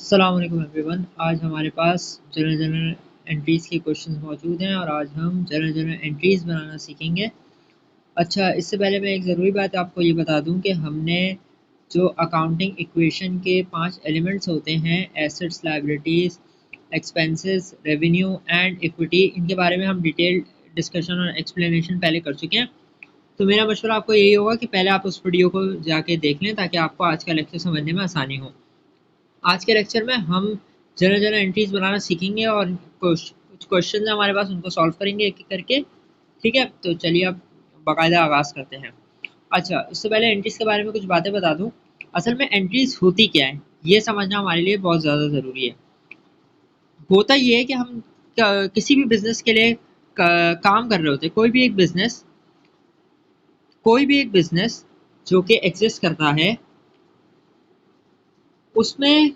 अस्सलाम वालेकुम एवरीवन। आज हमारे पास जनरल एंट्रीज़ के क्वेश्चंस मौजूद हैं और आज हम जनरल एंट्रीज़ बनाना सीखेंगे। अच्छा, इससे पहले मैं एक ज़रूरी बात आपको ये बता दूं कि हमने जो अकाउंटिंग इक्वेशन के 5 एलिमेंट्स होते हैं, assets, liabilities, expenses, revenue and equity, इनके बारे में हम डिटेल डिस्कशन और एक्सप्लेनेशन पहले कर चुके हैं। तो मेरा मशवरा आपको यही होगा कि पहले आप उस वीडियो को जाके देख लें ताकि आपको आज का लेक्चर समझने में आसानी हो। आज के लेक्चर में हम जनरल एंट्रीज बनाना सीखेंगे और कुछ क्वेश्चन हमारे पास उनको सॉल्व करेंगे एक एक करके। ठीक है, तो चलिए अब बाकायदा आगाज़ करते हैं। अच्छा, उससे पहले एंट्रीज के बारे में कुछ बातें बता दूं। असल में एंट्रीज होती क्या है ये समझना हमारे लिए बहुत ज़्यादा ज़रूरी है। होता ये है कि हम किसी भी बिजनेस के लिए काम कर रहे होते हैं। कोई भी एक बिजनेस जो कि एग्जिस्ट करता है, उसमें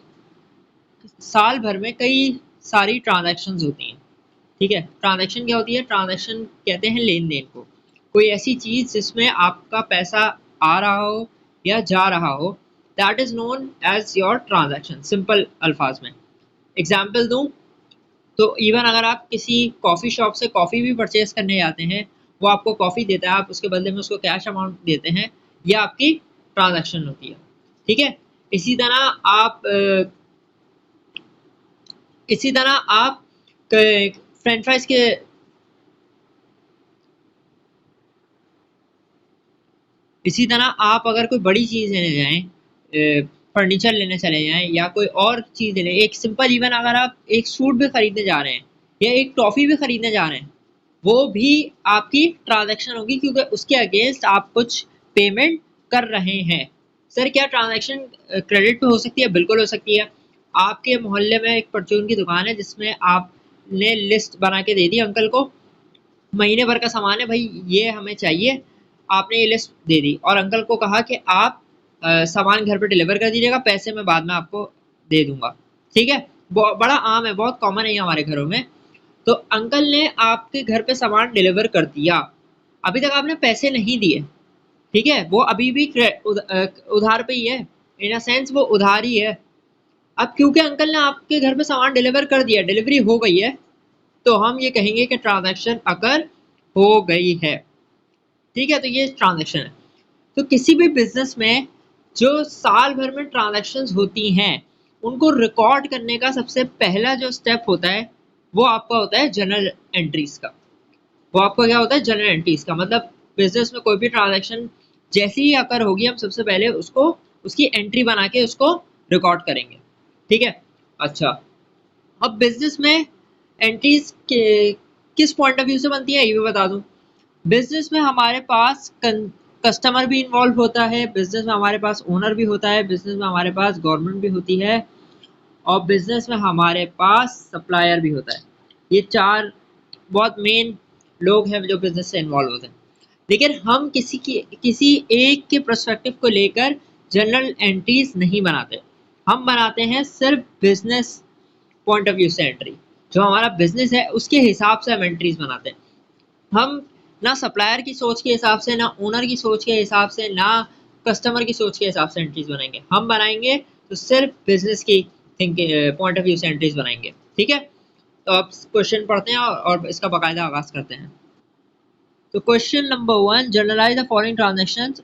साल भर में कई सारी ट्रांजैक्शंस होती हैं। ठीक है, ट्रांजैक्शन क्या होती है? ट्रांजैक्शन कहते हैं लेन देन को। कोई ऐसी चीज़ जिसमें आपका पैसा आ रहा हो या जा रहा हो, that is known as your transaction. Simple अल्फाज में एग्जाम्पल दूँ तो इवन अगर आप किसी कॉफ़ी शॉप से कॉफ़ी भी परचेज करने जाते हैं, वो आपको कॉफ़ी देता है, आप उसके बदले में उसको कैश अमाउंट देते हैं, यह आपकी ट्रांजैक्शन होती है। ठीक है, इसी तरह आप फ्रेंच फ्राइज के इसी तरह आप अगर कोई बड़ी चीज़ लेने जाएं, फर्नीचर लेने चले जाएं या कोई और चीज़ लेने, एक सिंपल इवन अगर आप एक सूट भी खरीदने जा रहे हैं या एक टॉफ़ी भी खरीदने जा रहे हैं, वो भी आपकी ट्रांजैक्शन होगी क्योंकि उसके अगेंस्ट आप कुछ पेमेंट कर रहे हैं। सर क्या ट्रांजैक्शन क्रेडिट पे हो सकती है? बिल्कुल हो सकती है। आपके मोहल्ले में एक परचून की दुकान है जिसमें आपने लिस्ट बना के दे दी अंकल को, महीने भर का सामान है भाई, ये हमें चाहिए। आपने ये लिस्ट दे दी और अंकल को कहा कि आप सामान घर पे डिलीवर कर दीजिएगा, पैसे मैं बाद में आपको दे दूंगा। ठीक है, बड़ा आम है, बहुत कॉमन है हमारे घरों में। तो अंकल ने आपके घर पे सामान डिलीवर कर दिया, अभी तक आपने पैसे नहीं दिए। ठीक है, वो अभी भी उधार पे ही है, इन अ सेंस वो उधार ही है। अब क्योंकि अंकल ने आपके घर पे सामान डिलीवर कर दिया, डिलीवरी हो गई है, तो हम ये कहेंगे कि ट्रांजैक्शन अकर हो गई है। ठीक है, तो ये ट्रांजैक्शन है। तो किसी भी बिजनेस में जो साल भर में ट्रांजैक्शंस होती हैं, उनको रिकॉर्ड करने का सबसे पहला जो स्टेप होता है वो आपका होता है जनरल एंट्रीज का। वो आपका क्या होता है? जनरल एंट्रीज का मतलब बिजनेस में कोई भी ट्रांजैक्शन जैसी ही अकर होगी, हम सबसे पहले उसको उसकी एंट्री बना के उसको रिकॉर्ड करेंगे। ठीक है, अच्छा, अब बिजनेस में एंट्रीज किस पॉइंट ऑफ व्यू से बनती है ये भी बता दूं। बिजनेस में हमारे पास कस्टमर भी इन्वॉल्व होता है, बिजनेस में हमारे पास ओनर भी होता है, बिजनेस में हमारे पास गवर्नमेंट भी होती है और बिजनेस में हमारे पास सप्लायर भी होता है। ये चार बहुत मेन लोग हैं जो बिजनेस से इन्वॉल्व होते हैं। लेकिन हम किसी एक के पर्सपेक्टिव को लेकर जनरल एंट्रीज नहीं बनाते। हम बनाते हैं सिर्फ बिजनेस पॉइंट ऑफ व्यू से एंट्री। जो हमारा बिजनेस है उसके हिसाब से हम एंट्रीज बनाते हैं। हम ना सप्लायर की सोच के हिसाब से, ना ओनर की सोच के हिसाब से, ना कस्टमर की सोच के हिसाब से एंट्रीज बनाएंगे। हम बनाएंगे तो सिर्फ बिजनेस की थिंकिंग पॉइंट ऑफ व्यू से एंट्रीज बनाएंगे। ठीक है, तो अब क्वेश्चन पढ़ते हैं और इसका बाकायदा आगाज करते हैं। तो question number 1, journalise the following transactions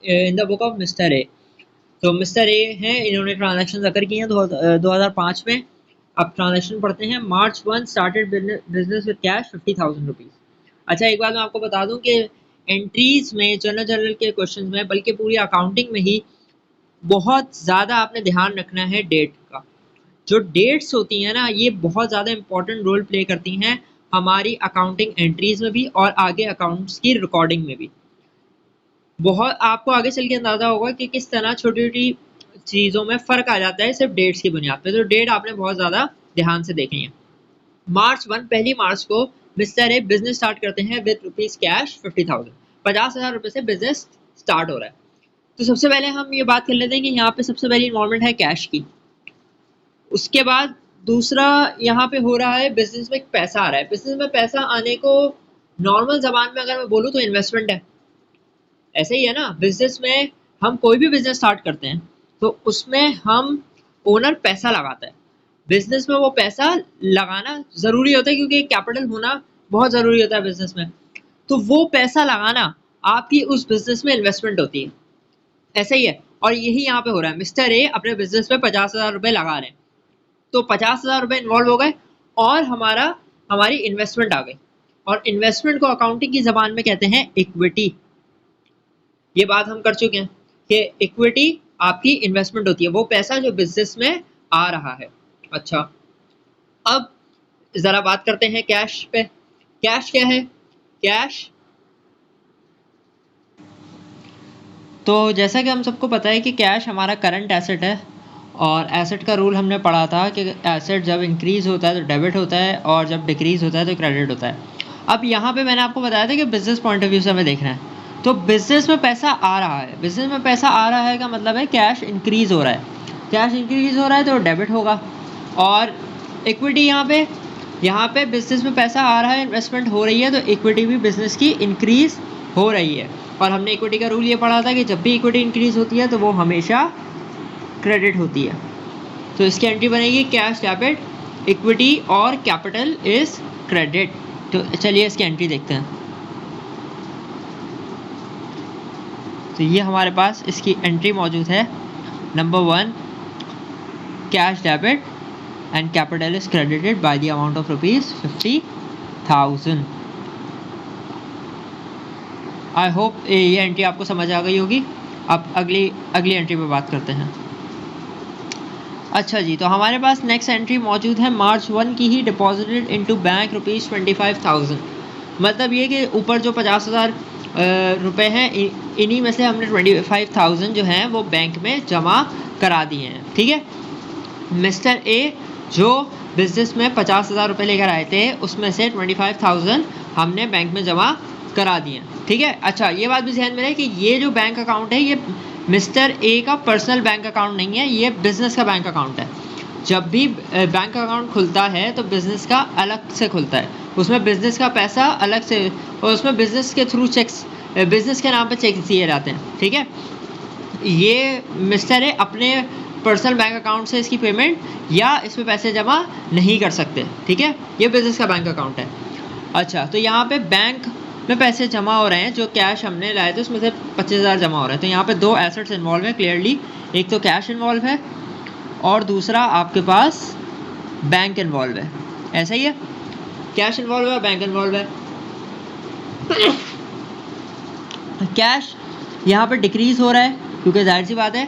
in the book of mister A. तो मिस्टर ए हैं, इन्होंने ट्रांजैक्शन अकर की हैं 2005 में। अब ट्रांजैक्शन पढ़ते हैं। मार्च 1 started business with cash 50,000 rupees. अच्छा, एक बात मैं आपको बता दूं कि एंट्रीज में जनरल के क्वेश्चन में, बल्कि पूरी अकाउंटिंग में ही बहुत ज़्यादा आपने ध्यान रखना है डेट का। जो डेट्स होती हैं ना, ये बहुत ज़्यादा इंपॉर्टेंट रोल प्ले करती हैं हमारी अकाउंटिंग एंट्रीज में भी और आगे अकाउंट्स की रिकॉर्डिंग में भी। बहुत आपको आगे चल के अंदाजा होगा कि किस तरह छोटी छोटी चीज़ों में फ़र्क आ जाता है सिर्फ डेट्स की बुनियाद पे। तो डेट आपने बहुत ज़्यादा ध्यान से देखनी है। मार्च 1, पहली मार्च को मिस्टर ए बिजनेस स्टार्ट करते हैं विद रुपीज़ कैश 50,000। 50,000 रुपये से बिजनेस स्टार्ट हो रहा है। तो सबसे पहले हम ये बात कर लेते हैं कि यहाँ पे सबसे पहली इन्वॉल्वमेंट है कैश की। उसके बाद दूसरा यहाँ पे हो रहा है बिजनेस में पैसा आ रहा है। बिजनेस में पैसा आने को नॉर्मल जबान में अगर मैं बोलूँ तो इन्वेस्टमेंट है। ऐसे ही है ना, बिजनेस में हम कोई भी बिजनेस स्टार्ट करते हैं तो उसमें हम ओनर पैसा लगाता है बिजनेस में, वो पैसा लगाना ज़रूरी होता है क्योंकि कैपिटल होना बहुत ज़रूरी होता है बिजनेस में। तो वो पैसा लगाना आपकी उस बिजनेस में इन्वेस्टमेंट होती है, ऐसा ही है। और यही यहाँ पे हो रहा है, मिस्टर ए अपने बिजनेस में 50,000 रुपये लगा रहे हैं, तो 50,000 रुपये इन्वॉल्व हो गए और हमारी इन्वेस्टमेंट आ गई। और इन्वेस्टमेंट को अकाउंटिंग की ज़बान में कहते हैं इक्विटी। ये बात हम कर चुके हैं कि इक्विटी आपकी इन्वेस्टमेंट होती है, वो पैसा जो बिजनेस में आ रहा है। अच्छा, अब ज़रा बात करते हैं कैश पे। कैश क्या है? कैश, तो जैसा कि हम सबको पता है कि कैश हमारा करंट एसेट है, और एसेट का रूल हमने पढ़ा था कि एसेट जब इंक्रीज़ होता है तो डेबिट होता है और जब डिक्रीज़ होता है तो क्रेडिट होता है। अब यहाँ पे मैंने आपको बताया था कि बिज़नेस पॉइंट ऑफ व्यू से हमें देखना है, तो बिज़नेस में पैसा आ रहा है, बिज़नेस में पैसा आ रहा है का मतलब है कैश इंक्रीज़ हो रहा है, कैश इंक्रीज़ हो रहा है तो डेबिट होगा। और इक्विटी यहाँ पे बिज़नेस में पैसा आ रहा है, इन्वेस्टमेंट हो रही है, तो इक्विटी भी बिज़नेस की इंक्रीज़ हो रही है। और हमने इक्विटी का रूल ये पढ़ा था कि जब भी इक्विटी इंक्रीज़ होती है तो वो हमेशा क्रेडिट होती है। तो इसकी एंट्री बनेगी कैश डेबिट, इक्विटी और कैपिटल इज क्रेडिट। तो चलिए इसकी एंट्री देखते हैं। तो ये हमारे पास इसकी एंट्री मौजूद है। Number 1, cash debit and capital is credited by the amount of ₹50,000। I hope ये एंट्री आपको समझ आ गई होगी। अब अगली एंट्री पे बात करते हैं। अच्छा जी, तो हमारे पास नेक्स्ट एंट्री मौजूद है मार्च 1 की ही, डिपॉजिटेड इनटू बैंक ₹25,000। मतलब ये कि ऊपर जो 50,000 रुपये हैं, इन्हीं में से हमने 25,000 जो हैं वो बैंक में जमा करा दिए हैं। ठीक है, मिस्टर ए जो बिजनेस में 50,000 रुपये लेकर आए थे, उसमें से 25,000 हमने बैंक में जमा करा दिए। ठीक है, अच्छा ये बात भी ध्यान में रहे कि ये जो बैंक अकाउंट है ये मिस्टर ए का पर्सनल बैंक अकाउंट नहीं है, ये बिजनेस का बैंक अकाउंट है। जब भी बैंक अकाउंट खुलता है तो बिजनेस का अलग से खुलता है, उसमें बिजनेस का पैसा अलग से, और उसमें बिजनेस के थ्रू चेक्स, बिजनेस के नाम पे चेक दिए जाते हैं। ठीक है, ये मिस्टर ए अपने पर्सनल बैंक अकाउंट से इसकी पेमेंट या इसमें पैसे जमा नहीं कर सकते। ठीक है, ये बिजनेस का बैंक अकाउंट है। अच्छा, तो यहाँ पे बैंक में पैसे जमा हो रहे हैं, जो कैश हमने लाए थे उसमें से 25,000 जमा हो रहे हैं। तो यहाँ पे दो एसेट्स इन्वॉल्व है क्लियरली, एक तो कैश इन्वॉल्व है और दूसरा आपके पास बैंक इन्वॉल्व है। ऐसा ही है, कैश इन्वॉल्व है, बैंक इन्वॉल्व है। कैश यहाँ पे डिक्रीज हो रहा है क्योंकि जाहिर सी बात है,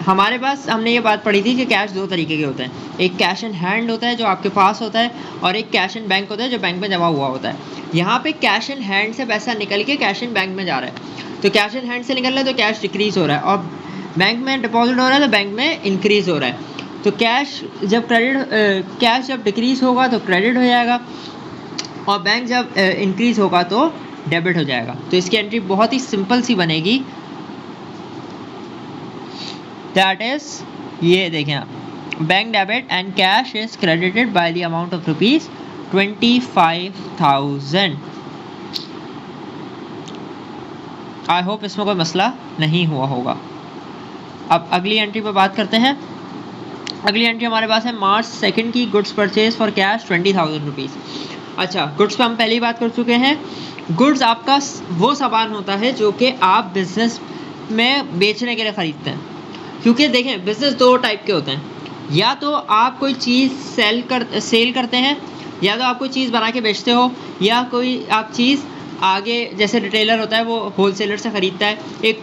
हमारे पास हमने ये बात पढ़ी थी कि कैश दो तरीके के होते हैं, एक कैश इन हैंड होता है जो आपके पास होता है, और एक कैश इन बैंक होता है जो बैंक में जमा हुआ होता है। यहाँ पे कैश इन हैंड से पैसा निकल के कैश इन बैंक में जा रहा है, तो कैश इन हैंड से निकल रहा है तो कैश डिक्रीज हो रहा है, और बैंक में डिपॉजिट हो रहा है तो बैंक में इंक्रीज हो रहा है। तो कैश जब डिक्रीज होगा तो क्रेडिट हो जाएगा, और बैंक जब इंक्रीज होगा तो डेबिट हो जाएगा। तो इसकी एंट्री बहुत ही सिंपल सी बनेगी, दैट इज ये देखें आप, bank debit and cash is credited by the amount of ₹25,000। I hope इसमें कोई मसला नहीं हुआ होगा। अब अगली एंट्री पर बात करते हैं। अगली एंट्री हमारे पास है मार्च 2 की, गुड्स परचेज फॉर कैश ₹20,000। अच्छा, गुड्स पे हम पहले ही बात कर चुके हैं। गुड्स आपका वो सामान होता है जो कि आप बिजनेस में बेचने के लिए ख़रीदते हैं, क्योंकि देखें बिजनेस दो टाइप के होते हैं, या तो आप कोई चीज़ सेल करते हैं, या तो आप कोई चीज़ बना के बेचते हो, या कोई आप चीज़ आगे, जैसे रिटेलर होता है वो होलसेलर से ख़रीदता है, एक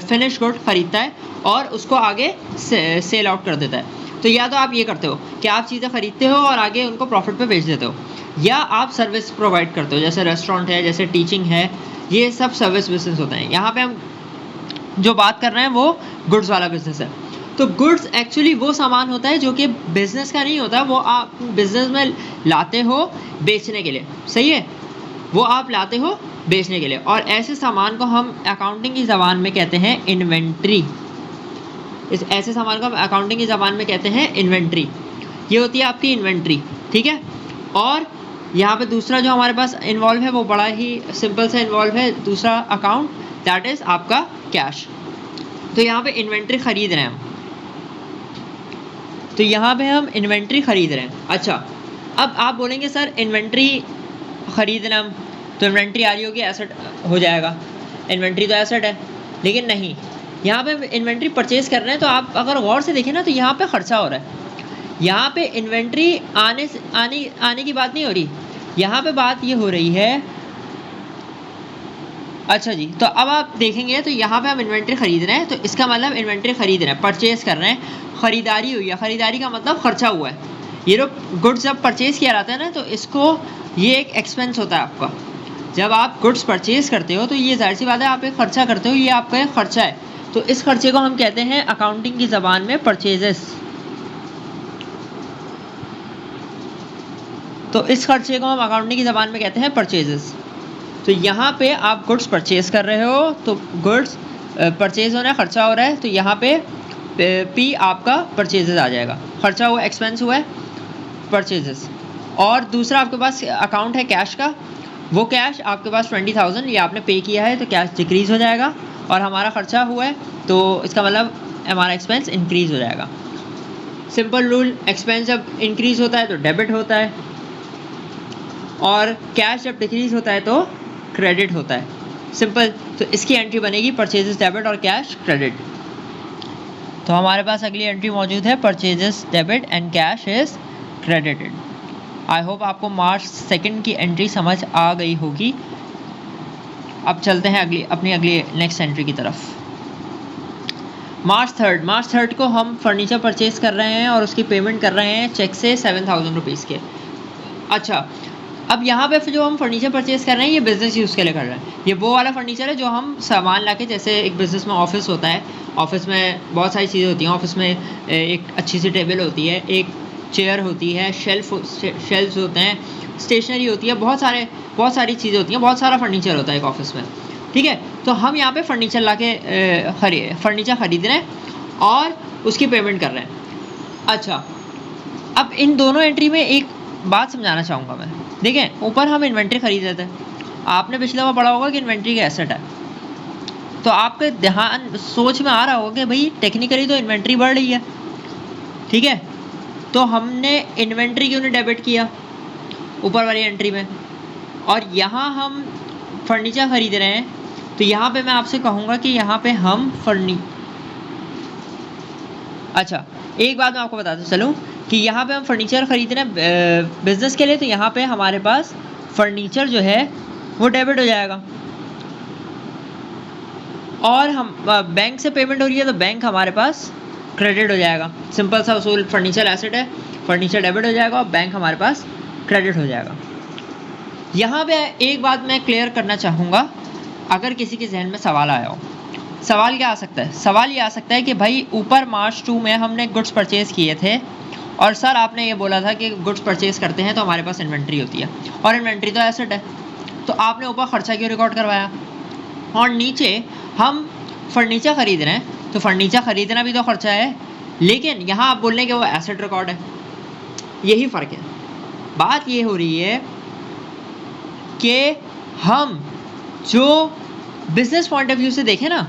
फिनिश गुड ख़रीदता है और उसको आगे सेल आउट कर देता है। तो या तो आप ये करते हो कि आप चीज़ें ख़रीदते हो और आगे उनको प्रॉफिट पे बेच देते हो, या आप सर्विस प्रोवाइड करते हो, जैसे रेस्टोरेंट है, जैसे टीचिंग है, ये सब सर्विस बिजनेस होते हैं। यहाँ पे हम जो बात कर रहे हैं वो गुड्स वाला बिजनेस है। तो गुड्स एक्चुअली वो सामान होता है जो कि बिजनेस का नहीं होता, वो आप बिजनेस में लाते हो बेचने के लिए, सही है, वो आप लाते हो बेचने के लिए, और ऐसे सामान को हम अकाउंटिंग की ज़बान में कहते हैं इन्वेंट्री। ऐसे सामान को हम अकाउंटिंग की ज़बान में कहते हैं इन्वेंट्री। ये होती है आपकी इन्वेंट्री। ठीक है, और यहाँ पे दूसरा जो हमारे पास इन्वॉल्व है वो बड़ा ही सिंपल सा इन्वॉल्व है, दूसरा अकाउंट, दैट इज़ आपका कैश। तो यहाँ पे इन्वेंट्री ख़रीद रहे हैं हम, तो यहाँ पे हम इन्वेंट्री खरीद रहे हैं। अच्छा, अब आप बोलेंगे सर इन्वेंट्री खरीदना, तो इन्वेंट्री आ रही होगी, एसेट हो जाएगा, इन्वेंट्री तो एसेट है। लेकिन नहीं, यहाँ पे इन्वेंट्री परचेज कर रहे हैं, तो आप अगर गौर से देखें ना तो यहाँ पे खर्चा हो रहा है। यहाँ पे इन्वेंट्री आने की बात नहीं हो रही, यहाँ पे बात ये हो रही है। अच्छा जी, तो अब आप देखेंगे तो यहाँ पे हम इन्वेंट्री खरीद रहे हैं, तो इसका मतलब इन्वेंट्री खरीद रहे हैं, परचेज कर रहे हैं, खरीदारी हुई है। खरीदारी का मतलब खर्चा हुआ है। ये जो गुड्स जब परचेज किया जाता है ना, तो इसको ये एक एक्सपेंस होता है आपका। जब आप गुड्स परचेज करते हो तो ये जाहिर सी बात है आप एक खर्चा करते हो, ये आपका एक खर्चा है। तो इस खर्चे को हम कहते हैं अकाउंटिंग की ज़बान में परचेजेस। तो इस खर्चे को हम अकाउंटिंग की ज़बान में कहते हैं परचेजेस। तो यहाँ पे आप गुड्स परचेज कर रहे हो, तो गुड्स परचेज हो रहा है, खर्चा हो रहा है, तो यहाँ पे पी आपका परचेजेस आ जाएगा। खर्चा हुआ, एक्सपेंस हुआ है, परचेजेस। और दूसरा आपके पास अकाउंट है कैश का, वो कैश आपके पास 20,000 ये आपने पे किया है, तो कैश डिक्रीज़ हो जाएगा। और हमारा खर्चा हुआ है, तो इसका मतलब हमारा एक्सपेंस इंक्रीज़ हो जाएगा। सिंपल रूल, एक्सपेंस जब इंक्रीज़ होता है तो डेबिट होता है, और कैश जब डिक्रीज़ होता है तो क्रेडिट होता है। सिंपल। तो इसकी एंट्री बनेगी परचेजेस डेबिट और कैश क्रेडिट। तो हमारे पास अगली एंट्री मौजूद है, purchases debit and cash is credited. I hope आपको मार्च 2 की एंट्री समझ आ गई होगी। अब चलते हैं अपनी अगली नेक्स्ट एंट्री की तरफ। मार्च 3 को हम फर्नीचर परचेज कर रहे हैं और उसकी पेमेंट कर रहे हैं चेक से 7,000 रुपीज़ के। अच्छा, अब यहाँ पे जो हम फर्नीचर परचेज कर रहे हैं ये बिज़नेस यूज़ के लिए कर रहे हैं। ये वो वाला फर्नीचर है जो हम सामान लाके, जैसे एक बिज़नेस में ऑफिस होता है, ऑफिस में बहुत सारी चीज़ें होती हैं। ऑफिस में एक अच्छी सी टेबल होती है, एक चेयर होती है, शेल्फ्स होते हैं, स्टेशनरी होती है, बहुत सारी चीज़ें होती हैं, बहुत सारा फर्नीचर होता है एक ऑफिस में। ठीक है, तो हम यहाँ पे फर्नीचर लाके फर्नीचर खरीद रहे हैं और उसकी पेमेंट कर रहे हैं। अच्छा, अब इन दोनों एंट्री में एक बात समझाना चाहूँगा मैं। देखें, ऊपर हम इन्वेंट्री खरीद रहे थे, आपने पिछले बार पढ़ा होगा कि इन्वेंट्री का एसेट है, तो आपके ध्यान सोच में आ रहा होगा कि भाई टेक्निकली तो इन्वेंट्री बढ़ रही है। ठीक है, तो हमने इन्वेंट्री क्यों नहीं डेबिट किया ऊपर वाली एंट्री में, और यहाँ हम फर्नीचर खरीद रहे हैं, तो यहाँ पे मैं आपसे कहूँगा कि यहाँ पे हम अच्छा, एक बात मैं आपको बताता चलूँ कि यहाँ पे हम फर्नीचर खरीद रहे हैं बिजनेस के लिए, तो यहाँ पे हमारे पास फर्नीचर जो है वो डेबिट हो जाएगा। और हम बैंक से पेमेंट हो रही है, तो बैंक हमारे पास क्रेडिट हो जाएगा। सिंपल सा उसूल, फर्नीचर एसेट है, फर्नीचर डेबिट हो जाएगा और बैंक हमारे पास क्रेडिट हो जाएगा। यहाँ पे एक बात मैं क्लियर करना चाहूँगा, अगर किसी के जहन में सवाल आया हो। सवाल क्या आ सकता है? सवाल ये आ सकता है कि भाई ऊपर मार्च 2 में हमने गुड्स परचेज़ किए थे और सर आपने ये बोला था कि गुड्स परचेज़ करते हैं तो हमारे पास इन्वेंट्री होती है, और इन्वेंट्री तो एसेट है, तो आपने ऊपर खर्चा क्यों रिकॉर्ड करवाया? और नीचे हम फर्नीचर खरीद रहे हैं, तो फर्नीचर खरीदना भी तो खर्चा है, लेकिन यहाँ आप बोल रहे हैं कि वो एसेट रिकॉर्ड है। यही फ़र्क है। बात ये हो रही है कि हम जो बिज़नेस पॉइंट ऑफ व्यू से देखें ना,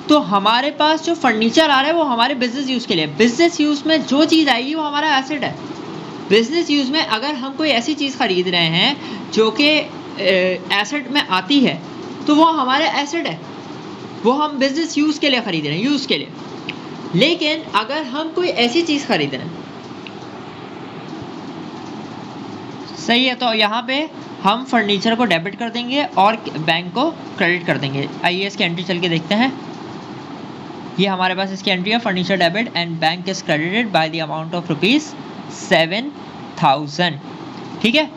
तो हमारे पास जो फर्नीचर आ रहा है वो हमारे बिज़नेस यूज़ के लिए। बिज़नेस यूज़ में जो चीज़ आएगी वो हमारा एसेट है। बिज़नेस यूज़ में अगर हम कोई ऐसी चीज़ खरीद रहे हैं जो कि एसेट में आती है, तो वो हमारे एसेट है, वो हम बिज़नेस यूज़ के लिए खरीद रहे हैं, यूज़ के लिए। लेकिन अगर हम कोई ऐसी चीज़ खरीद रहे हैं, सही है, तो यहाँ पे हम फर्नीचर को डेबिट कर देंगे और बैंक को क्रेडिट कर देंगे। आइए इसकी एंट्री चल के देखते हैं। ये हमारे पास इसकी एंट्री है, furniture debit and bank is credited by the amount of ₹7,000। ठीक है,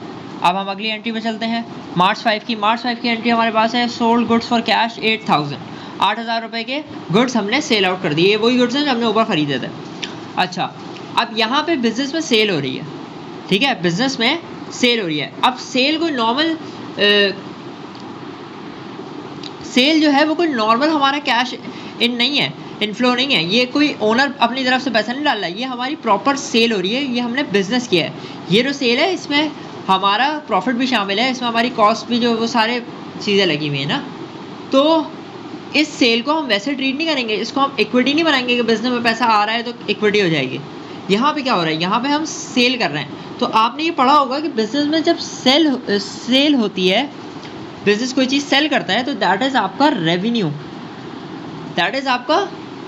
अब हम अगली एंट्री पे चलते हैं। मार्च 5 की एंट्री हमारे पास है, सोल्ड गुड्स फॉर कैश 8,000। 8,000 रुपये के गुड्स हमने सेल आउट कर दिए। वही गुड्स हैं जो हमने ऊपर खरीदे थे। अच्छा, अब यहाँ पे बिजनेस में सेल हो रही है। ठीक है, बिजनेस में सेल हो रही है। अब सेल कोई नॉर्मल सेल जो है वो कोई नॉर्मल हमारा कैश इन नहीं है, इनफ्लो नहीं है। ये कोई ओनर अपनी तरफ से पैसा नहीं डाल रहा है, ये हमारी प्रॉपर सेल हो रही है, ये हमने बिजनेस किया है। ये जो सेल है इसमें हमारा प्रॉफिट भी शामिल है, इसमें हमारी कॉस्ट भी जो वो सारे चीज़ें लगी हुई है ना। तो इस सेल को हम वैसे ट्रीट नहीं करेंगे, इसको हम इक्विटी नहीं बनाएंगे कि बिजनेस में पैसा आ रहा है तो इक्विटी हो जाएगी। यहाँ पे क्या हो रहा है, यहाँ पे हम सेल कर रहे हैं। तो आपने ये पढ़ा होगा कि बिजनेस में जब सेल होती है, बिजनेस कोई चीज़ सेल करता है तो दैट इज़ आपका रेवेन्यू, दैट इज़ आपका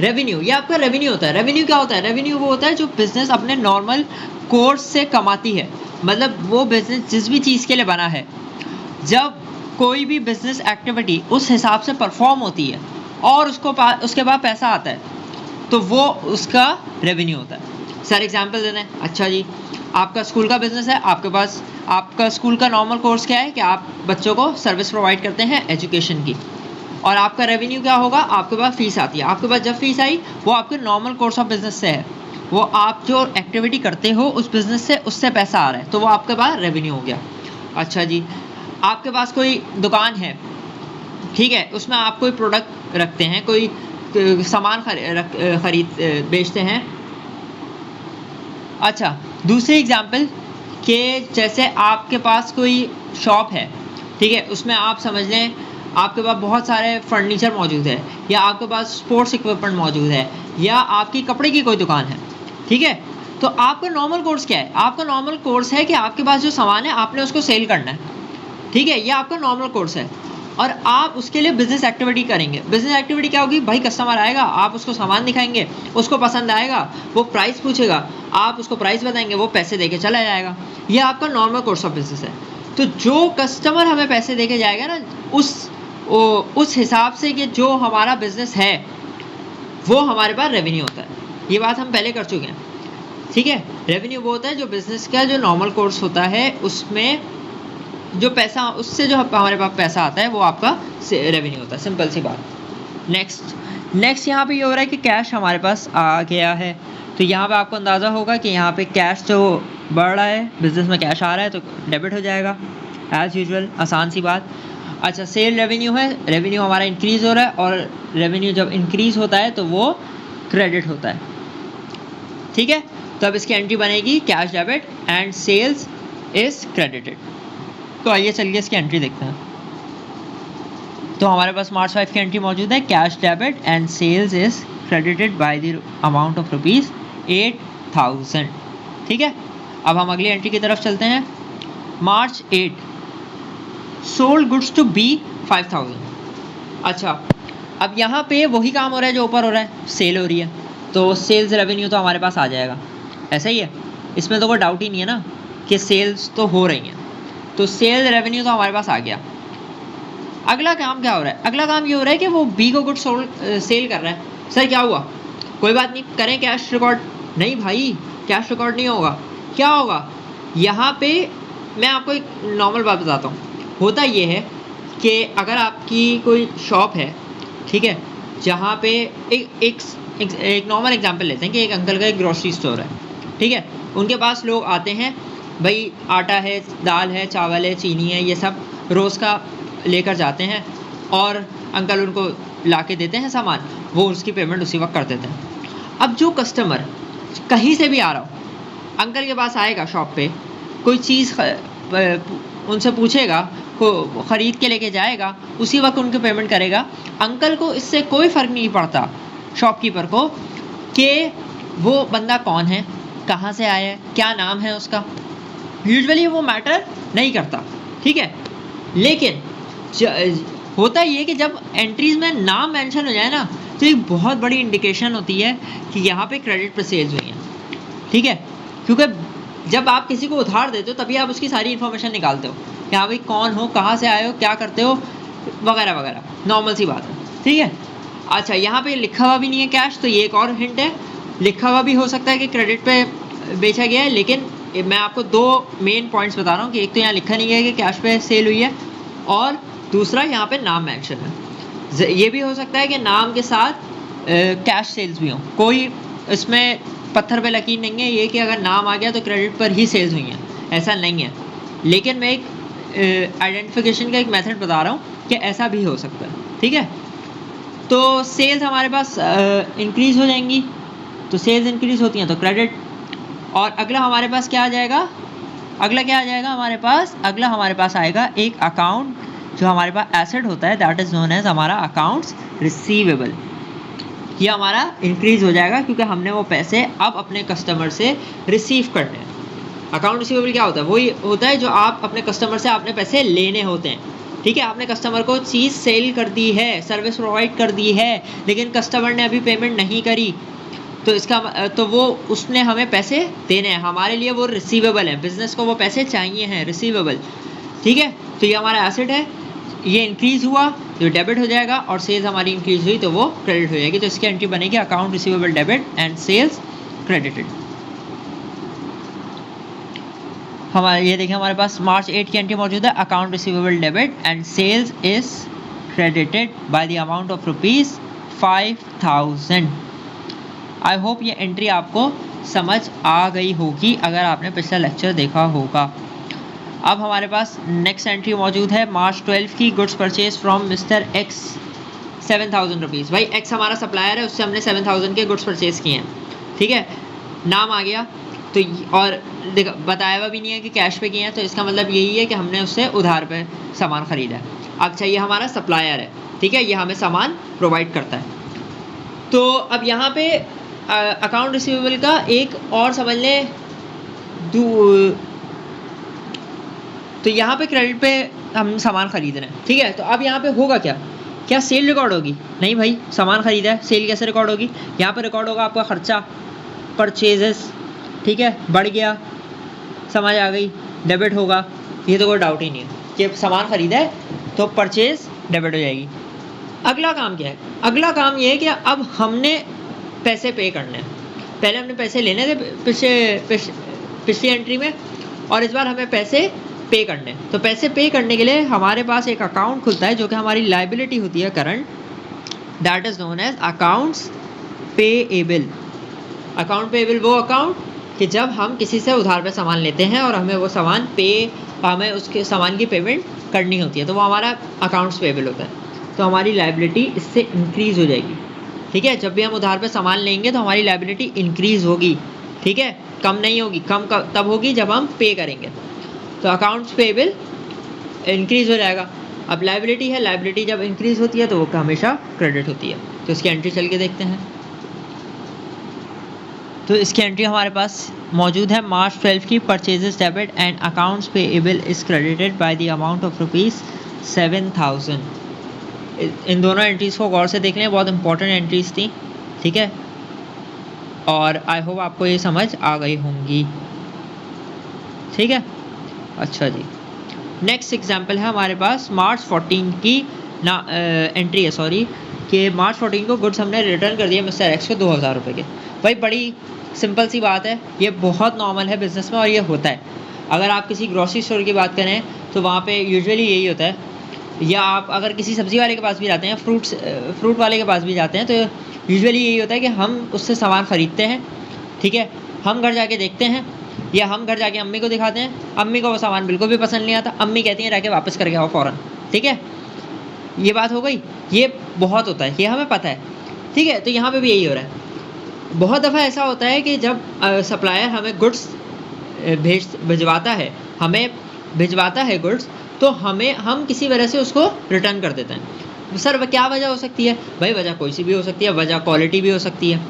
रेवेन्यू, ये आपका रेवेन्यू होता है। रेवेन्यू क्या होता है, रेवेन्यू वो होता है जो बिजनेस अपने नॉर्मल कोर्स से कमाती है, मतलब वो बिजनेस जिस भी चीज़ के लिए बना है, जब कोई भी बिजनेस एक्टिविटी उस हिसाब से परफॉर्म होती है और उसके बाद पैसा आता है, तो वो उसका रेवेन्यू होता है। सर एग्जांपल देते हैं, अच्छा जी आपका स्कूल का बिजनेस है, आपके पास आपका स्कूल का नॉर्मल कोर्स क्या है कि आप बच्चों को सर्विस प्रोवाइड करते हैं एजुकेशन की, और आपका रेवेन्यू क्या होगा, आपके पास फीस आती है, आपके पास जब फीस आई वो आपके नॉर्मल कोर्स ऑफ बिजनेस से है, वो आप जो एक्टिविटी करते हो उस बिजनेस से, उससे पैसा आ रहा है, तो वो आपके पास रेवेन्यू हो गया। अच्छा जी आपके पास कोई दुकान है, ठीक है, उसमें आप कोई प्रोडक्ट रखते हैं, कोई सामान खरीद बेचते हैं। अच्छा दूसरी एग्जांपल कि जैसे आपके पास कोई शॉप है, ठीक है, उसमें आप समझ लें आपके पास बहुत सारे फर्नीचर मौजूद है, या आपके पास स्पोर्ट्स इक्विपमेंट मौजूद है, या आपकी कपड़े की कोई दुकान है, ठीक है। तो आपका नॉर्मल कोर्स क्या है, आपका नॉर्मल कोर्स है कि आपके पास जो सामान है आपने उसको सेल करना है, ठीक है, ये आपका नॉर्मल कोर्स है, और आप उसके लिए बिजनेस एक्टिविटी करेंगे। बिजनेस एक्टिविटी क्या होगी, भाई कस्टमर आएगा, आप उसको सामान दिखाएंगे, उसको पसंद आएगा, वो प्राइस पूछेगा, आप उसको प्राइस बताएंगे, वो पैसे देके चला जाएगा, ये आपका नॉर्मल कोर्स ऑफ बिजनेस है। तो जो कस्टमर हमें पैसे देके जाएगा ना, उस हिसाब से कि जो हमारा बिजनेस है वो हमारे पास रेवेन्यू होता है। ये बात हम पहले कर चुके हैं, ठीक है। रेवेन्यू वो होता है जो बिजनेस का जो नॉर्मल कोर्स होता है उसमें जो पैसा, उससे जो हमारे पास पैसा आता है वो आपका रेवेन्यू होता है, सिंपल सी बात। नेक्स्ट यहाँ पे ये हो रहा है कि कैश हमारे पास आ गया है, तो यहाँ पे आपको अंदाज़ा होगा कि यहाँ पे कैश जो बढ़ रहा है, बिजनेस में कैश आ रहा है तो डेबिट हो जाएगा एज यूजुअल, आसान सी बात। अच्छा सेल रेवेन्यू है, रेवेन्यू हमारा इंक्रीज़ हो रहा है, और रेवेन्यू जब इंक्रीज़ होता है तो वो क्रेडिट होता है, ठीक है। तो अब इसकी एंट्री बनेगी cash debit and sales is credited. तो आइए चलिए इसकी एंट्री देखते हैं। तो हमारे पास मार्च 5 की एंट्री मौजूद है, cash debit and sales is credited by the amount of ₹8,000, ठीक है। अब हम अगली एंट्री की तरफ चलते हैं। मार्च 8 सोल्ड गुड्स टू बी 5,000। अच्छा अब यहाँ पे वही काम हो रहा है जो ऊपर हो रहा है, सेल हो रही है, तो सेल्स रेवेन्यू तो हमारे पास आ जाएगा, ऐसा ही है, इसमें तो कोई डाउट ही नहीं है ना कि सेल्स तो हो रही हैं, तो सेल रेवेन्यू तो हमारे पास आ गया। अगला काम क्या हो रहा है, अगला काम ये हो रहा है कि वो बी को गुड सेल कर रहा है। सर क्या हुआ, कोई बात नहीं, करें कैश रिकॉर्ड, नहीं भाई कैश रिकॉर्ड नहीं होगा, क्या होगा, यहाँ पे मैं आपको एक नॉर्मल बात बताता हूँ। होता ये है कि अगर आपकी कोई शॉप है, ठीक है, जहाँ पे एक नॉर्मल एग्जांपल लेते हैं कि एक अंकल का एक ग्रोसरी स्टोर है, ठीक है, उनके पास लोग आते हैं, भाई आटा है, दाल है, चावल है, चीनी है, ये सब रोज़ का लेकर जाते हैं, और अंकल उनको ला के देते हैं सामान, वो उसकी पेमेंट उसी वक्त कर देते हैं। अब जो कस्टमर कहीं से भी आ रहा हो, अंकल के पास आएगा शॉप पे, कोई चीज़ उनसे पूछेगा, को ख़रीद के लेके जाएगा, उसी वक्त उनको पेमेंट करेगा। अंकल को इससे कोई फ़र्क नहीं पड़ता, शॉपकीपर को, कि वो बंदा कौन है, कहाँ से आया है, क्या नाम है उसका, यूजुअली वो मैटर नहीं करता, ठीक है। लेकिन होता ये कि जब एंट्रीज़ में नाम मेंशन हो जाए ना, तो एक बहुत बड़ी इंडिकेशन होती है कि यहाँ पे क्रेडिट पर सेल्स हुई हैं, ठीक है, क्योंकि जब आप किसी को उधार देते हो तभी आप उसकी सारी इन्फॉर्मेशन निकालते हो कि हाँ भाई कौन हो, कहाँ से आए हो, क्या करते हो, वगैरह वगैरह, नॉर्मल सी बात है, ठीक है। अच्छा यहाँ पे लिखा हुआ भी नहीं है कैश, तो ये एक और हिंट है, लिखा हुआ भी हो सकता है कि क्रेडिट पे बेचा गया है, लेकिन मैं आपको दो मेन पॉइंट्स बता रहा हूँ कि एक तो यहाँ लिखा नहीं है कि कैश पे सेल हुई है, और दूसरा यहाँ पे नाम मेंशन है। ये भी हो सकता है कि नाम के साथ कैश सेल्स भी हों, कोई इसमें पत्थर पे लकीर नहीं है ये कि अगर नाम आ गया तो क्रेडिट पर ही सेल्स हुई हैं, ऐसा नहीं है। लेकिन मैं एक आइडेंटिफिकेशन का एक मेथड बता रहा हूँ कि ऐसा भी हो सकता है, ठीक है। तो सेल्स हमारे पास इंक्रीज़ हो जाएंगी, तो सेल्स इंक्रीज़ होती हैं तो क्रेडिट। और अगला हमारे पास क्या आ जाएगा, अगला क्या आ जाएगा हमारे पास, अगला हमारे पास आएगा एक अकाउंट जो हमारे पास एसेट होता है, दैट इज़ नोन एज हमारा अकाउंट्स रिसीवेबल। ये हमारा इंक्रीज हो जाएगा क्योंकि हमने वो पैसे अब अपने कस्टमर से रिसीव करने हैं। अकाउंट रिसीवेबल क्या होता है? वही होता है जो आप अपने कस्टमर से आपने पैसे लेने होते हैं। ठीक है, आपने कस्टमर को चीज़ सेल कर दी है, सर्विस प्रोवाइड कर दी है, लेकिन कस्टमर ने अभी पेमेंट नहीं करी, तो वो उसने हमें पैसे देने हैं, हमारे लिए वो रिसीवेबल है, बिजनेस को वो पैसे चाहिए हैं, रिसीवेबल। ठीक है, तो ये हमारा एसेट है, ये इंक्रीज हुआ तो डेबिट हो जाएगा, और सेल्स हमारी इंक्रीज हुई तो वो क्रेडिट हो जाएगी। तो इसकी एंट्री बनेगी account receivable debit and sales credited. हमारे ये देखिए हमारे पास मार्च 8 की एंट्री मौजूद है, account receivable debit and sales is credited by the amount of ₹5000। I hope ये एंट्री आपको समझ आ गई होगी अगर आपने पिछला लेक्चर देखा होगा। अब हमारे पास नेक्स्ट एंट्री मौजूद है मार्च 12 की, goods purchase from mister x 7000 भाई एक्स हमारा सप्लायर है, उससे हमने 7000 के गुड्स परचेज किए हैं। ठीक है, नाम आ गया तो, और बताया हुआ भी नहीं है कि कैश पे किए हैं, तो इसका मतलब यही है कि हमने उससे उधार पे सामान ख़रीदा है। अच्छा, ये हमारा सप्लायर है, ठीक है, ये हमें सामान प्रोवाइड करता है। तो अब यहाँ पे अकाउंट रिसीवेबल का एक और समझ लें, तो यहाँ पे क्रेडिट पे हम सामान खरीद रहे हैं। ठीक है, तो अब यहाँ पे होगा क्या सेल रिकॉर्ड होगी? नहीं भाई, सामान खरीदा है, सेल कैसे रिकॉर्ड होगी? यहाँ पे रिकॉर्ड होगा आपका खर्चा, परचेजेस। ठीक है, बढ़ गया, समझ आ गई, डेबिट होगा, ये तो कोई डाउट ही नहीं है कि सामान खरीदा है तो परचेज डेबिट हो जाएगी। अगला काम क्या है? अगला काम ये है कि अब हमने पैसे पे करने हैं। पहले हमने पैसे लेने थे पिछली एंट्री में, और इस बार हमें पैसे पे करने हैं। तो पैसे पे करने के लिए हमारे पास एक अकाउंट खुलता है जो कि हमारी लाइबिलिटी होती है current, that is known as accounts payable. Account payable वो अकाउंट कि जब हम किसी से उधार पे सामान लेते हैं और हमें वो सामान हमें उसके सामान की पेमेंट करनी होती है, तो वो हमारा अकाउंट्स पेएबल होता है। तो हमारी लाइबिलिटी इससे इंक्रीज़ हो जाएगी। ठीक है, जब भी हम उधार पे सामान लेंगे तो हमारी लाइबिलिटी इंक्रीज़ होगी। ठीक है, कम नहीं होगी, कम तब होगी जब हम पे करेंगे। तो अकाउंट्स पेएबल इंक्रीज़ हो जाएगा। अब लाइबिलिटी है, लाइबिलिटी जब इंक्रीज़ होती है तो वो हमेशा क्रेडिट होती है। तो इसकी एंट्री चल के देखते हैं। तो इसकी एंट्री हमारे पास मौजूद है मार्च 12 की, purchases debit and accounts payable is credited by the amount of ₹7000। इन दोनों एंट्रीज़ को गौर से देख लें, बहुत इंपॉर्टेंट एंट्रीज़ थी। ठीक है, और आई होप आपको ये समझ आ गई होंगी। ठीक है, अच्छा जी, नेक्स्ट एग्जांपल है हमारे पास मार्च 14 की एंट्री है, सॉरी, कि मार्च 14 को गुड्स हमने रिटर्न कर दिया मिस्टर एक्स को ₹2000 के। भाई बड़ी सिंपल सी बात है, ये बहुत नॉर्मल है बिज़नेस में और ये होता है। अगर आप किसी ग्रॉसरी स्टोर की बात करें तो वहाँ पे यूजुअली यही होता है, या आप अगर किसी सब्ज़ी वाले के पास भी जाते हैं, फ्रूट वाले के पास भी जाते हैं, तो यूजुअली यही होता है कि हम उससे सामान ख़रीदते हैं। ठीक है, हम घर जाके देखते हैं या हम घर जाके अम्मी को दिखाते हैं, अम्मी को वो सामान बिल्कुल भी पसंद नहीं आता, अम्मी कहती हैं जाके वापस करके आओ फ़ौरन। ठीक है, ये बात हो गई, ये बहुत होता है, ये हमें पता है। ठीक है, तो यहाँ पे भी यही हो रहा है। बहुत दफ़ा ऐसा होता है कि जब सप्लायर हमें गुड्स भिजवाता है गुड्स, तो हम किसी वजह से उसको रिटर्न कर देते हैं। सर क्या वजह हो सकती है? भाई वजह कोई सी भी हो सकती है, वजह क्वालिटी भी हो सकती है,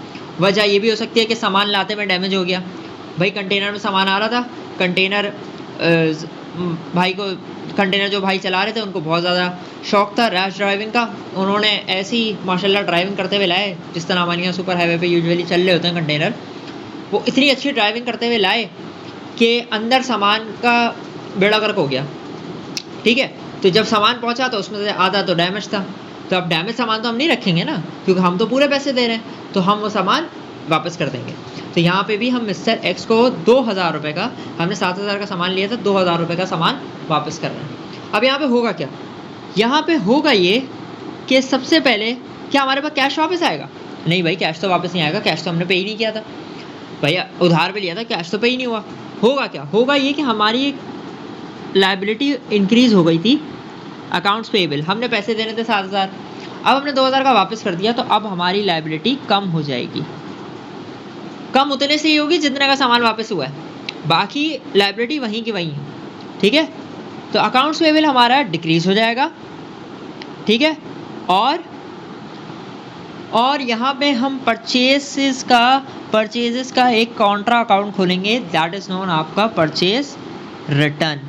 वजह ये भी हो सकती है कि सामान लाते में डैमेज हो गया। भाई कंटेनर में सामान आ रहा था, कंटेनर जो भाई चला रहे थे उनको बहुत ज़्यादा शौक़ था रैश ड्राइविंग का, उन्होंने ऐसी माशाल्लाह ड्राइविंग करते हुए लाए, जिस तरह हमारे यहाँ सुपर हाईवे पे यूजुअली चल रहे होते हैं कंटेनर, वो इतनी अच्छी ड्राइविंग करते हुए लाए कि अंदर सामान का बेड़ा गर्क हो गया। ठीक है, तो जब सामान पहुँचा तो उसमें से आधा तो डैमेज था। तो अब डैमेज सामान तो हम नहीं रखेंगे ना, क्योंकि हम तो पूरे पैसे दे रहे हैं, तो हम वो सामान वापस कर देंगे। तो यहाँ पे भी हम मिस्टर एक्स को ₹2000 का, हमने 7000 का सामान लिया था, ₹2000 का सामान वापस कर रहे हैं। अब यहाँ पे होगा क्या? यहाँ पे होगा ये कि सबसे पहले क्या हमारे पास कैश वापस आएगा? नहीं भाई, कैश तो वापस नहीं आएगा, कैश तो हमने पे ही नहीं किया था। भैया उधार पे लिया था, कैश तो पे ही नहीं हुआ। होगा क्या? होगा ये कि हमारी एक लाइबिलिटी इंक्रीज़ हो गई थी, अकाउंट्स पेएबल, हमने पैसे देने थे 7000, अब हमने 2000 का वापस कर दिया, तो अब हमारी लाइबिलिटी कम हो जाएगी। कम उतने से ही होगी जितने का सामान वापस हुआ है, बाकी लाइबिलिटी वहीं की वहीं है। ठीक है, तो अकाउंट्स पेएबल हमारा डिक्रीज़ हो जाएगा। ठीक है, और और यहाँ पे हम परचेजेस का एक कॉन्ट्रा अकाउंट खोलेंगे, दैट इज नोन आपका परचेज रिटर्न।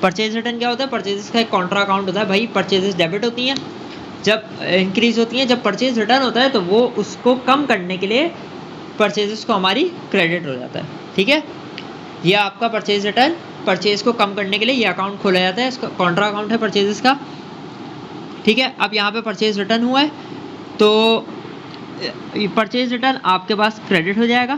परचेज रिटर्न क्या होता है? परचेजेस का एक कॉन्ट्रा अकाउंट होता है भाई। परचेजेस डेबिट होती हैं जब इंक्रीज होती हैं, जब परचेज रिटर्न होता है तो वो उसको कम करने के लिए परचेजेस को हमारी क्रेडिट हो जाता है। ठीक है, ये आपका परचेज रिटर्न, परचेज को कम करने के लिए ये अकाउंट खोला जाता है, इसका कॉन्ट्रा अकाउंट है परचेजेस का। ठीक है, अब यहाँ पे परचेज रिटर्न हुआ है तो परचेज रिटर्न आपके पास क्रेडिट हो जाएगा।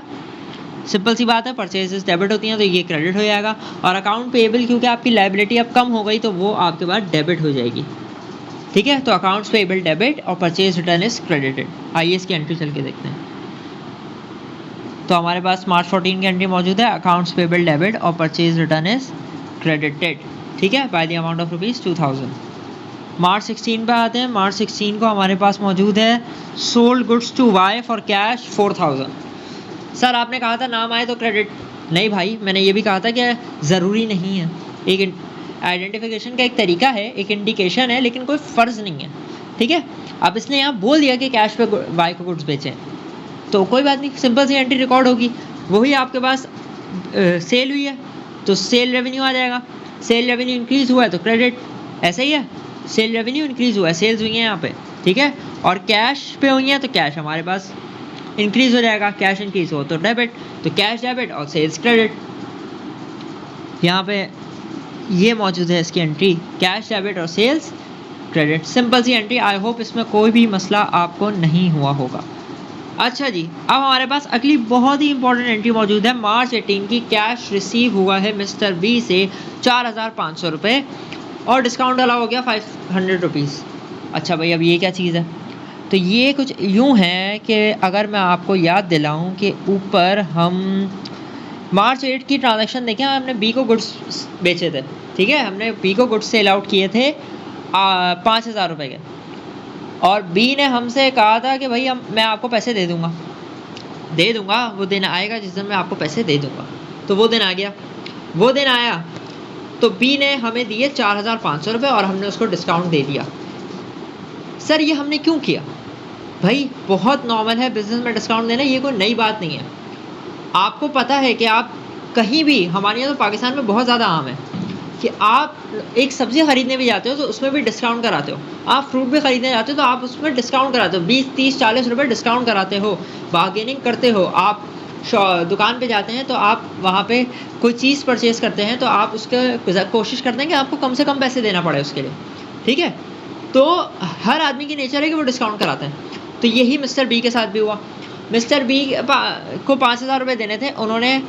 सिंपल सी बात है, परचेजेस डेबिट होती हैं तो ये क्रेडिट हो जाएगा। और अकाउंट पेएबल, क्योंकि आपकी लायबिलिटी अब कम हो गई तो वो आपके पास डेबिट हो जाएगी। ठीक है, तो अकाउंट्स पेएबल डेबिट और परचेज रिटर्न इज क्रेडिटेड। आइए इसकी एंट्री चल के देखते हैं। तो हमारे पास मार्च 14 की एंट्री मौजूद है, अकाउंट्स पेएबल डेबिट और परचेज रिटर्न इज क्रेडिटेड। ठीक है, बाय द अमाउंट ऑफ ₹2000। मार्च 16 पे आते हैं। मार्च 16 को हमारे पास मौजूद है sold goods to Y for cash 4000। Sir आपने कहा था नाम आए तो क्रेडिट। नहीं भाई, मैंने ये भी कहा था कि ज़रूरी नहीं है, एक आइडेंटिफिकेशन का एक तरीका है, एक इंडिकेशन है, लेकिन कोई फ़र्ज़ नहीं है। ठीक है, अब इसने यहाँ बोल दिया कि कैश पे वाई को गुड्स बेचें तो कोई बात नहीं, सिंपल सी एंट्री रिकॉर्ड होगी। वही आपके पास सेल हुई है तो सेल रेवेन्यू आ जाएगा। सेल रेवेन्यू इंक्रीज़ हुआ है तो क्रेडिट, ऐसा ही है। सेल रेवेन्यू इंक्रीज़ हुआ है, सेल्स हुई हैं यहाँ पे। ठीक है, और कैश पे हुई हैं तो कैश हमारे पास इंक्रीज़ हो जाएगा। कैश इंक्रीज़ हो तो डेबिट, तो कैश डेबिट और सेल्स क्रेडिट। यहाँ पे ये मौजूद है इसकी एंट्री, कैश डेबिट और सेल्स क्रेडिट। सिंपल सी एंट्री। आई होप इसमें कोई भी मसला आपको नहीं हुआ होगा। अच्छा जी, अब हमारे पास अगली बहुत ही इंपॉर्टेंट एंट्री मौजूद है। मार्च 18 की कैश रिसीव हुआ है मिस्टर बी से 4500 रुपये और डिस्काउंट अलाउ हो गया 500 रुपीज़। अच्छा भाई, अब ये क्या चीज़ है? तो ये कुछ यूँ है कि अगर मैं आपको याद दिलाऊं कि ऊपर हम मार्च 8 की ट्रांजैक्शन देखें, हमने बी को गुड्स बेचे थे। ठीक है, हमने बी को गुड्स सेल आउट किए थे 5000 रुपये के, और बी ने हमसे कहा था कि भाई मैं आपको पैसे दे दूँगा, वो दिन आएगा जिस दिन मैं आपको पैसे दे दूँगा। तो वो दिन आ गया, वो दिन आया तो बी ने हमें दिए 4500 रुपये और हमने उसको डिस्काउंट दे दिया। सर ये हमने क्यों किया? भाई बहुत नॉर्मल है बिज़नेस में डिस्काउंट देना, ये कोई नई बात नहीं है। आपको पता है कि आप कहीं भी, हमारे यहाँ तो पाकिस्तान में बहुत ज़्यादा आम है कि आप एक सब्ज़ी ख़रीदने भी जाते हो तो उसमें भी डिस्काउंट कराते हो। आप फ्रूट भी ख़रीदने जाते हो तो आप उसमें डिस्काउंट कराते हो, 20, 30, 40 रुपये डिस्काउंट कराते हो, बार्गेनिंग करते हो। आप दुकान पे जाते हैं तो आप वहाँ पे कोई चीज़ परचेज़ करते हैं तो आप उसके कोशिश करते हैं कि आपको कम से कम पैसे देना पड़े उसके लिए। ठीक है, तो हर आदमी की नेचर है कि वो डिस्काउंट कराते हैं। तो यही मिस्टर बी के साथ भी हुआ। मिस्टर बी को 5000 रुपये देने थे, उन्होंने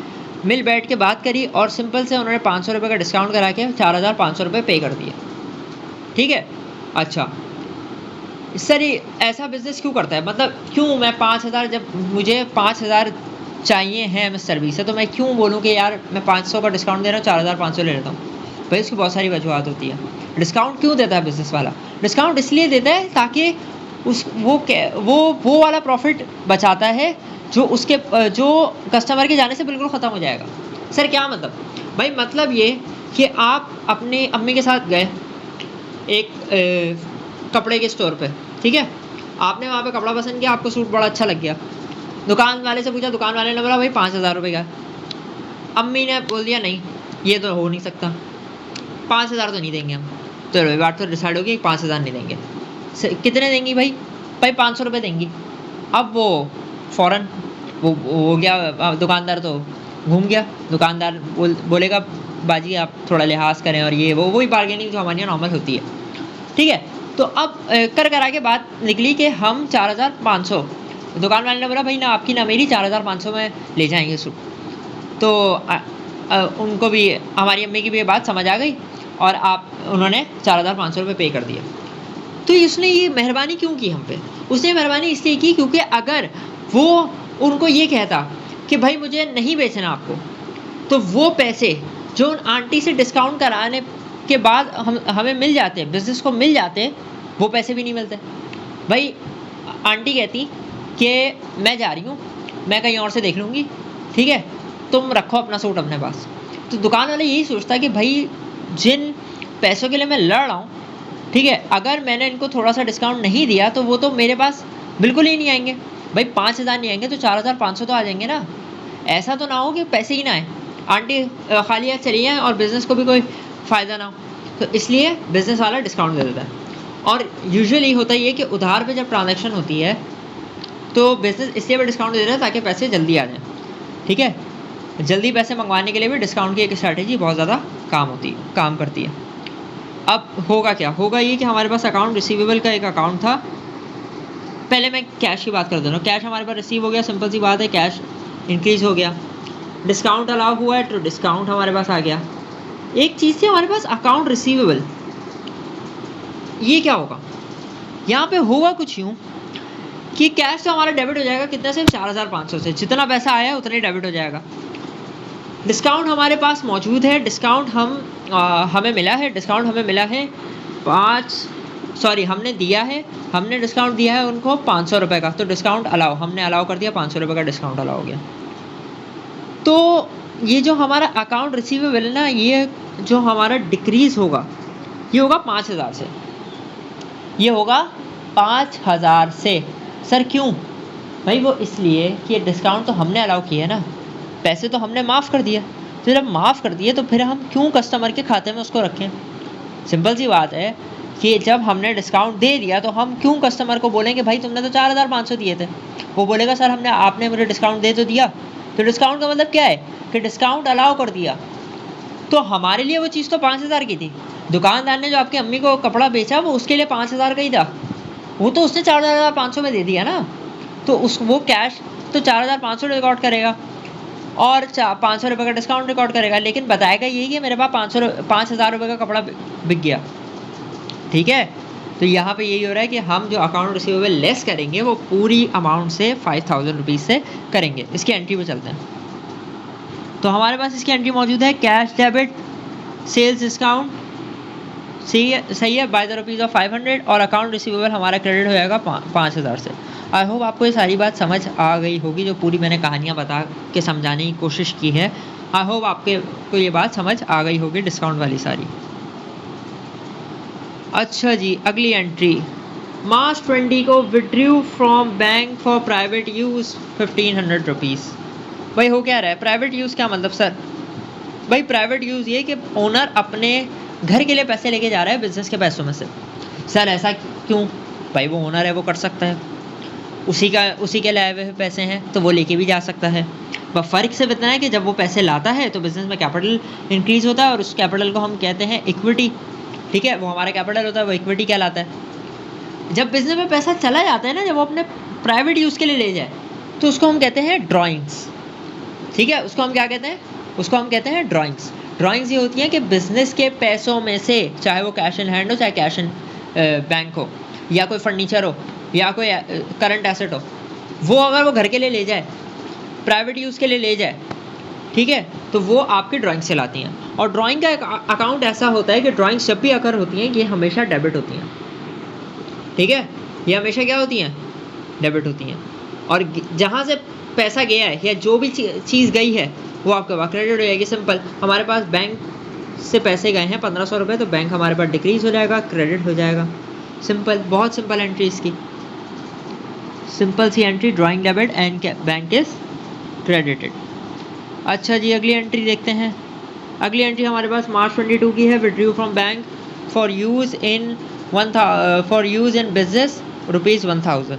मिल बैठ के बात करी और सिंपल से उन्होंने 500 रुपये का डिस्काउंट करा के 4500 रुपये पे कर दिए। ठीक है, अच्छा सर ये ऐसा बिज़नेस क्यों करता है? मतलब क्यों मैं 5000, जब मुझे 5000 चाहिए हैं मिस्टर बी से, तो मैं क्यों बोलूँ कि यार मैं 500 का डिस्काउंट दे रहा हूँ, 4500 ले लेता हूँ? भाई इसकी बहुत सारी वजूहत होती है। डिस्काउंट क्यों देता है बिज़नेस वाला? डिस्काउंट इसलिए देता है ताकि वो वाला प्रॉफिट बचाता है जो कस्टमर के जाने से बिल्कुल ख़त्म हो जाएगा। सर क्या मतलब? भाई मतलब ये कि आप अपनी अम्मी के साथ गए एक कपड़े के स्टोर पे। ठीक है, आपने वहाँ पे कपड़ा पसंद किया, आपको सूट बड़ा अच्छा लग गया। दुकान वाले से पूछा, दुकान वाले ने बोला भाई 5000 रुपये का। अम्मी ने बोल दिया नहीं ये तो हो नहीं सकता, 5000 तो नहीं देंगे हम। तो बात तो डिसाइड होगी 5000 नहीं देंगे। कितने देंगी भाई? 500 रुपये देंगी। अब वो फ़ौरन वो हो गया, दुकानदार तो घूम गया। दुकानदार बोलेगा बाजी आप थोड़ा लिहाज करें और ये वही बार्गेनिंग जो हमारे यहाँ नॉर्मल होती है। ठीक है, तो अब करा के बात निकली कि हम 4500, दुकान वाले ने बोला भाई ना आपकी ना मेरी, 4500 में ले जाएंगे सूट। तो उनको भी, हमारी अम्मी की भी ये बात समझ आ गई और उन्होंने 4500 रुपये पे कर दिया। तो उसने ये मेहरबानी क्यों की हम पे? उसने मेहरबानी इसलिए की क्योंकि अगर वो उनको ये कहता कि भाई मुझे नहीं बेचना आपको, तो वो पैसे जो उन आंटी से डिस्काउंट कराने के बाद हमें मिल जाते, बिज़नेस को मिल जाते, वो पैसे भी नहीं मिलते। भाई आंटी कहती कि मैं जा रही हूँ, मैं कहीं और से देख लूँगी, ठीक है, तुम रखो अपना सूट अपने पास। तो दुकान वाला यही सोचता है कि भाई जिन पैसों के लिए मैं लड़ रहा हूँ, ठीक है, अगर मैंने इनको थोड़ा सा डिस्काउंट नहीं दिया तो वो तो मेरे पास बिल्कुल ही नहीं आएंगे भाई। 5,000 नहीं आएंगे तो 4,500 तो आ जाएंगे ना। ऐसा तो ना हो कि पैसे ही ना आए, आंटी खाली हाथ चली जाए और बिजनेस को भी कोई फ़ायदा ना हो। तो इसलिए बिजनेस वाला डिस्काउंट दे देता है। और यूजुअली होता ये कि उधार पे जब ट्रांजैक्शन होती है तो बिजनेस इसलिए भी डिस्काउंट दे देता है ताकि पैसे जल्दी आ जाएँ। ठीक है, जल्दी पैसे मंगवाने के लिए भी डिस्काउंट की एक स्ट्रैटेजी बहुत ज़्यादा काम करती है। अब होगा क्या, होगा ये कि हमारे पास अकाउंट रिसीवेबल का एक अकाउंट था। पहले मैं कैश की बात कर दे रहा हूँ। कैश हमारे पास रिसीव हो गया, सिंपल सी बात है, कैश इंक्रीज़ हो गया। डिस्काउंट अलाउ हुआ है तो डिस्काउंट हमारे पास आ गया। एक चीज़ थी हमारे पास अकाउंट रिसीवेबल, ये क्या होगा, यहाँ पे होगा कुछ यूँ कि कैश तो हमारा डेबिट हो जाएगा कितने से, 4,500 से। जितना पैसा आया उतने डेबिट हो जाएगा। डिस्काउंट हमारे पास मौजूद है, डिस्काउंट हमें मिला है, डिस्काउंट हमें मिला है हमने दिया है, हमने डिस्काउंट दिया है उनको 500 रुपये का। तो डिस्काउंट हमने अलाउ कर दिया, 500 रुपये का डिस्काउंट अलाउ हो गया। तो ये जो हमारा अकाउंट रिसीवेबल है ना, ये जो हमारा डिक्रीज़ होगा ये होगा 5,000 से, ये होगा 5,000 से। सर क्यों भाई? वो इसलिए कि डिस्काउंट तो हमने अलाउ किया ना, पैसे तो हमने माफ़ कर दिया। तो जब माफ़ कर दिए तो फिर हम क्यों कस्टमर के खाते में उसको रखें? सिंपल सी बात है कि जब हमने डिस्काउंट दे दिया तो हम क्यों कस्टमर को बोलेंगे भाई तुमने तो 4,500 दिए थे। वो बोलेगा सर आपने मुझे डिस्काउंट दे तो दिया। तो डिस्काउंट का मतलब क्या है कि डिस्काउंट अलाउ कर दिया। तो हमारे लिए वो चीज़ तो 5,000 की थी। दुकानदार ने जो आपकी अम्मी को कपड़ा बेचा वो उसके लिए 5,000 का ही था, वो तो उसने 4,500 में दे दिया ना। तो वो कैश तो 4,500 रिकॉर्ड करेगा और 500 रुपये का डिस्काउंट रिकॉर्ड करेगा, लेकिन बताएगा यही कि मेरे पास 5,000 रुपये का कपड़ा बिक गया। ठीक है, तो यहाँ पे यही हो रहा है कि हम जो अकाउंट रिसीवेबल लेस करेंगे वो पूरी अमाउंट से 5,000 रुपीज़ से करेंगे। इसकी एंट्री पे चलते हैं। तो हमारे पास इसकी एंट्री मौजूद है, कैश डेबिट सेल्स डिस्काउंट, सही है, बाय द रुपीज़ ऑफ 500, और अकाउंट रिसीवेबल हमारा क्रेडिट हो जाएगा 5,000 से। आई होप आपको ये सारी बात समझ आ गई होगी, जो पूरी मैंने कहानियाँ बता के समझाने की कोशिश की है। आई होप आपको ये बात समझ आ गई होगी, डिस्काउंट वाली सारी। अच्छा जी, अगली एंट्री, मार्च 20 को withdrew from bank for private use 1,500 rupees. भाई हो क्या रहा है प्राइवेट यूज़? क्या मतलब सर? भाई प्राइवेट यूज़ ये कि ओनर अपने घर के लिए पैसे लेके जा रहा है बिजनेस के पैसों में से। सर ऐसा क्यों? भाई वो ओनर है, वो कर सकता है, उसी के लाए हुए पैसे हैं तो वो लेके भी जा सकता है। बस फ़र्क सिर्फ इतना है कि जब वो पैसे लाता है तो बिज़नेस में कैपिटल इंक्रीज़ होता है और उस कैपिटल को हम कहते हैं इक्विटी। ठीक है, वो हमारा कैपिटल होता है, वो इक्विटी कहलाता है। जब बिज़नेस में पैसा चला जाता है ना, जब वो अपने प्राइवेट यूज़ के लिए ले जाए तो उसको हम कहते हैं ड्राइंग्स। ठीक है, उसको हम क्या कहते हैं? उसको हम कहते हैं ड्राइंग्स। ड्राइंग्स ये होती हैं कि बिज़नेस के पैसों में से, चाहे वो कैश इन हैंड हो, चाहे कैश इन बैंक हो, या कोई फर्नीचर हो, या कोई करंट एसेट हो, वो अगर वो घर के लिए ले जाए, प्राइवेट यूज़ के लिए ले जाए, ठीक है, तो वो आपकी ड्राइंग से लाती हैं। और ड्राइंग का एक अकाउंट ऐसा होता है कि ड्राइंग्स जब भी अकर होती हैं ये हमेशा डेबिट होती हैं। ठीक है, ये हमेशा क्या होती हैं? डेबिट होती हैं। और जहाँ से पैसा गया है या जो भी चीज़ गई है वो आपके पास क्रेडिट हो जाएगी। सिंपल, हमारे पास बैंक से पैसे गए हैं 1,500 रुपये, तो बैंक हमारे पास डिक्रीज़ हो जाएगा, क्रेडिट हो जाएगा। सिंपल, बहुत सिंपल एंट्री इसकी, सिंपल सी entry, drawing debit and bank is credited. अच्छा जी, अगली एंट्री देखते हैं। अगली एंट्री हमारे पास मार्च 22 की है, withdrew from bank for use in business ₹1,000।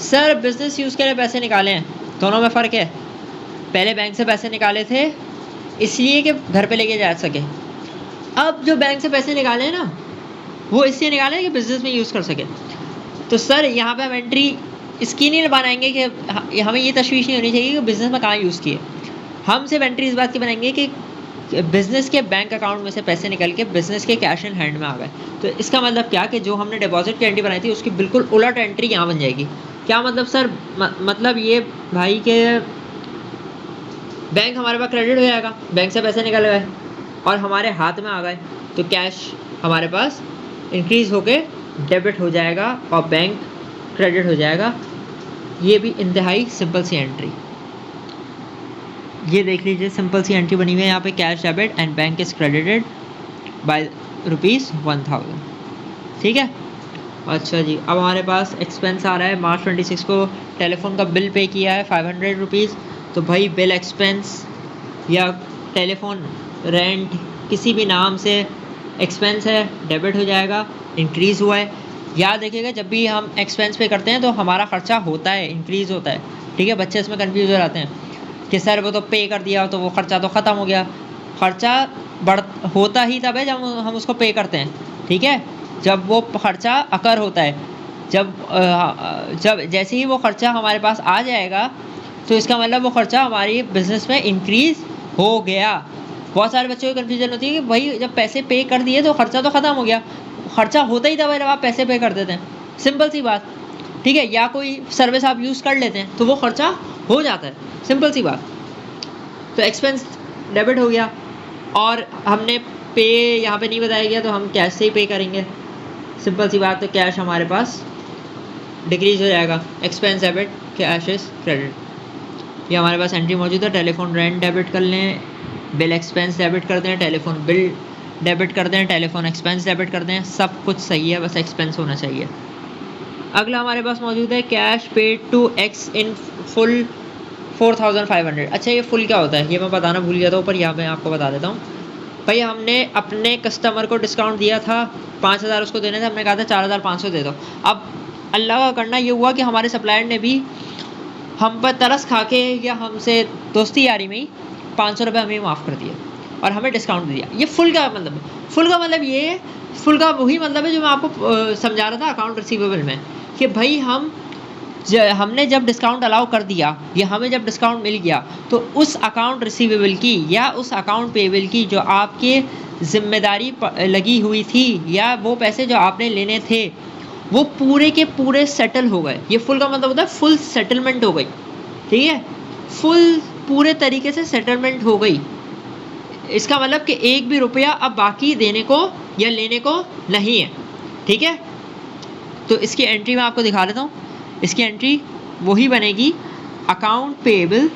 Sir business use के लिए पैसे निकाले हैं, दोनों में फ़र्क है। पहले बैंक से पैसे निकाले थे इसलिए कि घर पे लेके जा सके। अब जो बैंक से पैसे निकाले हैं ना, वो इसलिए निकाले हैं कि बिज़नेस में यूज़ कर सके। तो सर यहाँ पे हम एंट्री इसकी नहीं बनाएंगे कि हमें ये तशवीश नहीं होनी चाहिए कि बिज़नेस में कहाँ यूज़ किए। हम सिर्फ एंट्री इस बात की बनाएंगे कि बिज़नेस के बैंक अकाउंट में से पैसे निकल के बिज़नेस के कैश इन हैंड में आ गए। तो इसका मतलब क्या कि जो हमने डिपॉजिट की एंट्री बनाई थी उसकी बिल्कुल उलट एंट्री यहाँ बन जाएगी। क्या मतलब सर? मतलब ये भाई के बैंक हमारे पास क्रेडिट हो जाएगा, बैंक से पैसे निकल गए और हमारे हाथ में आ गए, तो कैश हमारे पास इंक्रीज़ होके डेबिट हो जाएगा और बैंक क्रेडिट हो जाएगा। ये भी इंतहाई सिंपल सी एंट्री, ये देख लीजिए, सिंपल सी एंट्री बनी हुई है यहाँ पे, cash debit and bank is credited bye ₹1,000। ठीक है, अच्छा जी, अब हमारे पास एक्सपेंस आ रहा है मार्च 26 को टेलीफोन का बिल पे किया है 500 रुपीज़। तो भाई बिल एक्सपेंस या टेलीफोन रेंट किसी भी नाम से एक्सपेंस है, डेबिट हो जाएगा, इंक्रीज़ हुआ है। याद रखिएगा जब भी हम एक्सपेंस पे करते हैं तो हमारा खर्चा होता है, इंक्रीज़ होता है। ठीक है, बच्चे इसमें कन्फ्यूज हो जाते हैं कि सर वो तो पे कर दिया तो वो खर्चा तो ख़त्म हो गया। खर्चा बढ़ होता ही तब है जब हम उसको पे करते हैं। ठीक है, जब वो खर्चा अकर होता है, जब जैसे ही वो खर्चा हमारे पास आ जाएगा तो इसका मतलब वो खर्चा हमारी बिजनेस में इंक्रीज़ हो गया। बहुत सारे बच्चों की कन्फ्यूजन होती है कि भाई जब पैसे पे कर दिए तो खर्चा तो ख़त्म हो गया। खर्चा होता ही तब है जब आप पैसे पे कर देते हैं, सिंपल सी बात। ठीक है, या कोई सर्विस आप यूज़ कर लेते हैं तो वो खर्चा हो जाता है, सिंपल सी बात। तो एक्सपेंस डेबिट हो गया और हमने पे यहाँ पे नहीं बताया गया तो हम कैश से ही पे करेंगे, सिंपल सी बात। तो कैश हमारे पास डिक्रीज हो जाएगा, expense debit, cash is credit. ये हमारे पास एंट्री मौजूद है। टेलीफोन रेंट डेबिट कर लें, बिल एक्सपेंस डेबिट कर दें, टेलीफोन बिल डेबिट कर दें, टेलीफोन एक्सपेंस डेबिट कर दें, सब कुछ सही है, बस एक्सपेंस होना चाहिए। अगला हमारे पास मौजूद है cash paid to X in full 4500। अच्छा, ये फुल क्या होता है ये मैं बताना भूल गया था ऊपर, यहाँ मैं आपको बता देता हूँ। भाई हमने अपने कस्टमर को डिस्काउंट दिया था, 5000 उसको देने थे, हमने कहा था 4500 दे दो। अब अल्लाह का करना ये हुआ कि हमारे सप्लायर ने भी हम पर तरस खा के या हमसे दोस्ती यारी में ही 500 रुपये हमें माफ़ कर दिए और हमें डिस्काउंट दिया। ये फुल का मतलब है। फुल का मतलब ये है, फुल का वही मतलब है जो मैं आपको समझा रहा था अकाउंट रिसीवेबल में, कि भाई हमने जब डिस्काउंट अलाउ कर दिया या हमें जब डिस्काउंट मिल गया तो उस अकाउंट रिसीवेबल की या उस अकाउंट पेबल की जो आपके ज़िम्मेदारी लगी हुई थी या वो पैसे जो आपने लेने थे वो पूरे के पूरे सेटल हो गए। ये फुल का मतलब होता है फुल सेटलमेंट हो गई। ठीक है, फुल पूरे तरीके से सेटलमेंट हो गई। इसका मतलब कि एक भी रुपया अब बाकी देने को या लेने को नहीं है। ठीक है, तो इसकी एंट्री मैं आपको दिखा देता हूँ। इसकी एंट्री वही बनेगी, अकाउंट पेएबल।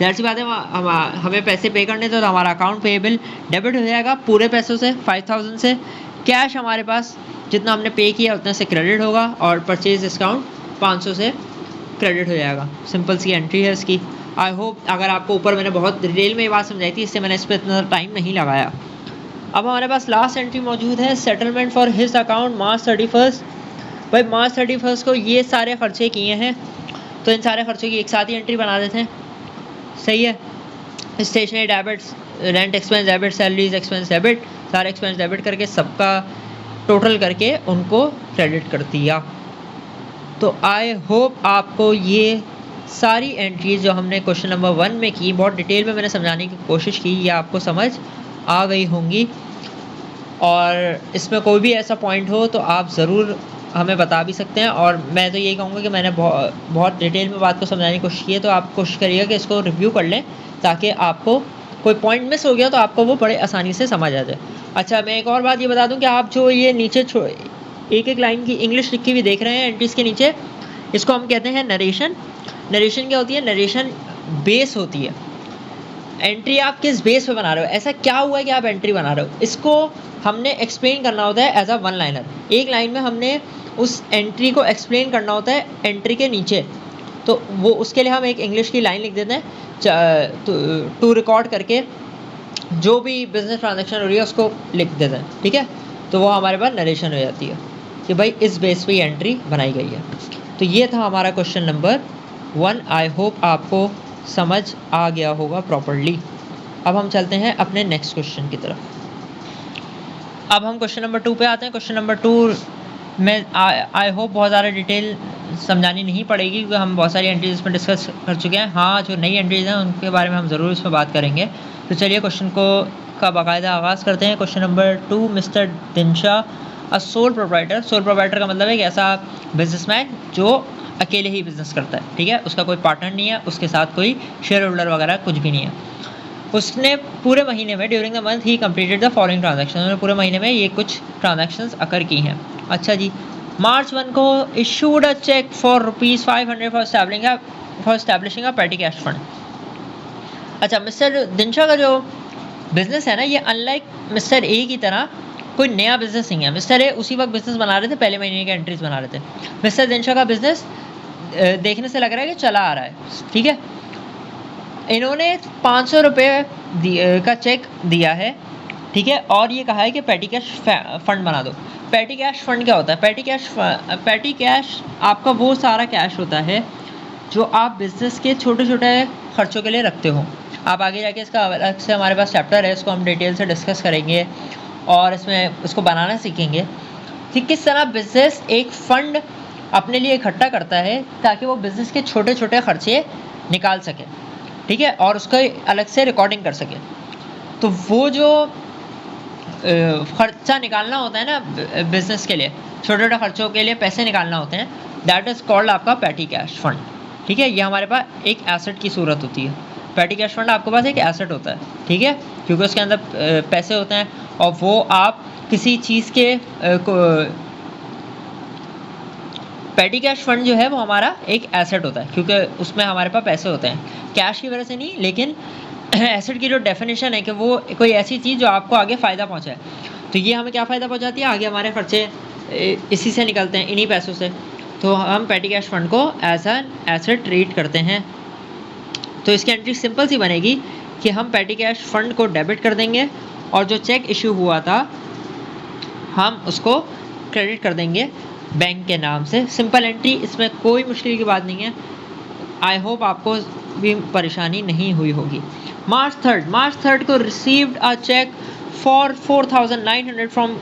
जाहिर सी बात है हमें पैसे पे करने तो हमारा अकाउंट पेएबल डेबिट हो जाएगा पूरे पैसों से, 5000 से। कैश हमारे पास जितना हमने पे किया उतना से क्रेडिट होगा और परचेज डिस्काउंट 500 से क्रेडिट हो जाएगा। सिंपल सी एंट्री है इसकी। आई होप अगर आपको ऊपर मैंने बहुत डिटेल में ये बात समझाई थी, इससे मैंने इस पर इतना टाइम नहीं लगाया। अब हमारे पास लास्ट एंट्री मौजूद है, सेटलमेंट फॉर हिज अकाउंट मार्च 31। भाई मार्च 31 को ये सारे खर्चे किए हैं तो इन सारे खर्चों की एक साथ ही एंट्री बना देते हैं। सही है, stationery debits, rent expense debit, salaries expense debit, सारे एक्सपेंस डेबिट करके सबका टोटल करके उनको क्रेडिट कर दिया। तो आई होप आपको ये सारी एंट्रीज जो हमने क्वेश्चन नंबर 1 में की, बहुत डिटेल में मैंने समझाने की कोशिश की, ये आपको समझ आ गई होंगी। और इसमें कोई भी ऐसा पॉइंट हो तो आप ज़रूर हमें बता भी सकते हैं। और मैं तो यही कहूँगा कि मैंने बहुत डिटेल में बात को समझाने की कोशिश की है, तो आप कोशिश करिएगा कि इसको रिव्यू कर लें ताकि आपको कोई पॉइंट मिस हो गया तो आपको वो बड़े आसानी से समझ आ जाए। अच्छा, मैं एक और बात ये बता दूं कि आप जो ये नीचे एक एक लाइन की इंग्लिश लिखी हुई देख रहे हैं एंट्रीज के नीचे, इसको हम कहते हैं नरेशन। नरेशन क्या होती है? नरेशन बेस होती है। एंट्री आप किस बेस पे बना रहे हो, ऐसा क्या हुआ है कि आप एंट्री बना रहे हो, इसको हमने एक्सप्लेन करना होता है एज अ वन लाइनर। एक लाइन में हमने उस एंट्री को एक्सप्लेन करना होता है एंट्री के नीचे। तो वो उसके लिए हम एक इंग्लिश की लाइन लिख देते हैं टू रिकॉर्ड करके, जो भी बिजनेस ट्रांजैक्शन हो रही है उसको लिख देते हैं। ठीक है, तो वो हमारे पास नरेशन हो जाती है कि भाई इस बेस पे एंट्री बनाई गई है। तो ये था हमारा क्वेश्चन नंबर 1। आई होप आपको समझ आ गया होगा प्रॉपरली। अब हम चलते हैं अपने नेक्स्ट क्वेश्चन की तरफ। अब हम क्वेश्चन नंबर 2 पे आते हैं। क्वेश्चन नंबर 2 में आई होप बहुत ज़्यादा डिटेल समझानी नहीं पड़ेगी क्योंकि हम बहुत सारी एंट्रीज इसमें डिस्कस कर चुके हैं। हाँ, जो नई एंट्रीज हैं उनके बारे में हम ज़रूर इसमें बात करेंगे। तो चलिए क्वेश्चन का बाकायदा आगाज़ करते हैं। Question number 2, mister Dinshaw a sole proprietor. Sole proprietor का मतलब है कि ऐसा बिजनेसमैन जो अकेले ही बिजनेस करता है। ठीक है, उसका कोई पार्टनर नहीं है, उसके साथ कोई शेयर होल्डर वगैरह कुछ भी नहीं है। उसने पूरे महीने में during the month he completed the following transaction. उन्होंने पूरे महीने में ये कुछ ट्रांजैक्शंस अकर की हैं। अच्छा जी, मार्च 1 को issued a cheque for ₹500 for establishing a petty cash fund. अच्छा, मिस्टर दिनशा का जो बिजनेस है ना, ये अनलाइक मिस्टर ए की तरह कोई नया बिजनेस नहीं है। मिस्टर ए उसी वक्त बिजनेस बना रहे थे, पहले महीने के एंट्रीज बना रहे थे। मिस्टर दिनशा का बिजनेस देखने से लग रहा है कि चला आ रहा है, ठीक है। इन्होंने 500 रुपये का चेक दिया है, ठीक है, और ये कहा है कि पेटी कैश फंड बना दो। पेटी कैश फंड क्या होता है? पेटी कैश आपका वो सारा कैश होता है जो आप बिजनेस के छोटे छोटे खर्चों के लिए रखते हो। आप आगे जाके इसका अलग से हमारे पास चैप्टर है, इसको हम डिटेल से डिस्कस करेंगे और इसमें इसको बनाना सीखेंगे कि किस तरह बिजनेस एक फंड अपने लिए इकट्ठा करता है ताकि वो बिजनेस के छोटे छोटे खर्चे निकाल सके, ठीक है, और उसका अलग से रिकॉर्डिंग कर सके। तो वो जो खर्चा निकालना होता है ना बिजनेस के लिए, छोटे छोटे खर्चों के लिए पैसे निकालना होते हैं, दैट इज़ कॉल्ड आपका पेटी कैश फंड, ठीक है। ये हमारे पास एक एसेट की सूरत होती है। पेटी कैश फंड आपके पास एक एसेट होता है, ठीक है, क्योंकि उसके अंदर पैसे होते हैं और वो आप किसी चीज़ के पेटी कैश फंड जो है वो हमारा एक एसेट होता है क्योंकि उसमें हमारे पास पैसे होते हैं, कैश की वजह से नहीं, लेकिन एसेट की जो डेफिनेशन है कि वो कोई ऐसी चीज़ जो आपको आगे फ़ायदा पहुंचाए। तो ये हमें क्या फ़ायदा पहुंचाती है? आगे हमारे खर्चे इसी से निकलते हैं, इन्हीं पैसों से। तो हम पेटी कैश फंड को एज एन एसेट ट्रीट करते हैं। तो इसकी एंट्री सिंपल सी बनेगी कि हम पेटी कैश फंड को डेबिट कर देंगे और जो चेक इशू हुआ था हम उसको क्रेडिट कर देंगे बैंक के नाम से। सिंपल एंट्री, इसमें कोई मुश्किल की बात नहीं है। आई होप आपको भी परेशानी नहीं हुई होगी। मार्च 3 को received a cheque for 4,900 from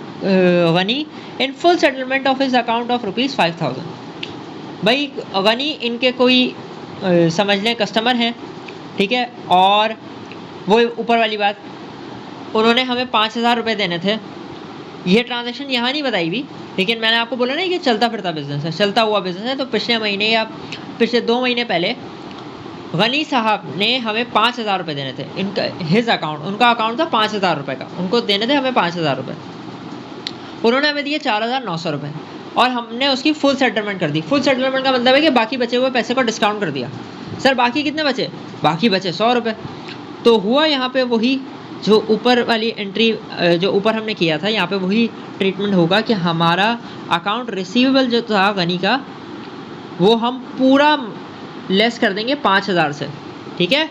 Ghani in full settlement of his account of ₹5,000। भाई गनी इनके कोई समझ लें कस्टमर हैं, ठीक है, और वो ऊपर वाली बात, उन्होंने हमें 5,000 रुपये देने थे। ये ट्रांजैक्शन यहाँ नहीं बताई हुई, लेकिन मैंने आपको बोला ना कि चलता फिरता बिजनेस है, चलता हुआ बिजनेस है। तो पिछले महीने या पिछले 2 महीने पहले गनी साहब ने हमें 5,000 रुपये देने थे। इनका उनका अकाउंट था 5,000 रुपये का, उनको देने थे हमें 5,000 रुपये। उन्होंने हमें दिए 4,900 रुपये और हमने उसकी फुल सेटलमेंट कर दी। फुल सेटलमेंट का मतलब है कि बाकी बचे हुए पैसे को डिस्काउंट कर दिया। सर बाकी कितने बचे? बाकी बचे 100 रुपये। तो हुआ यहाँ पे वही जो ऊपर वाली एंट्री जो ऊपर हमने किया था, यहाँ पे वही ट्रीटमेंट होगा कि हमारा अकाउंट रिसीवेबल जो था गनी का, वो हम पूरा लेस कर देंगे 5,000 से, ठीक है,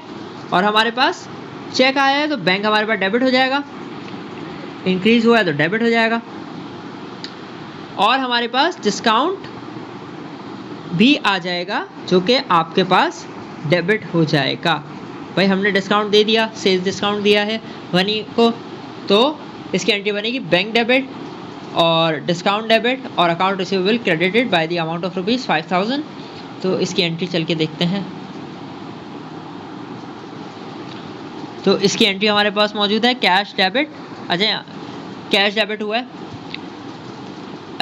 और हमारे पास चेक आया है तो बैंक हमारे पास डेबिट हो जाएगा, इंक्रीज हुआ है तो डेबिट हो जाएगा, और हमारे पास डिस्काउंट भी आ जाएगा जो कि आपके पास डेबिट हो जाएगा। भाई हमने डिस्काउंट दे दिया, सेल्स डिस्काउंट दिया है गनी को, तो इसकी एंट्री बनेगी बैंक डेबिट और डिस्काउंट डेबिट और account receivable credited by the amount of ₹5,000। तो इसकी एंट्री चल के देखते हैं। तो इसकी एंट्री हमारे पास मौजूद है कैश डेबिट। अच्छा, कैश डेबिट हुआ है।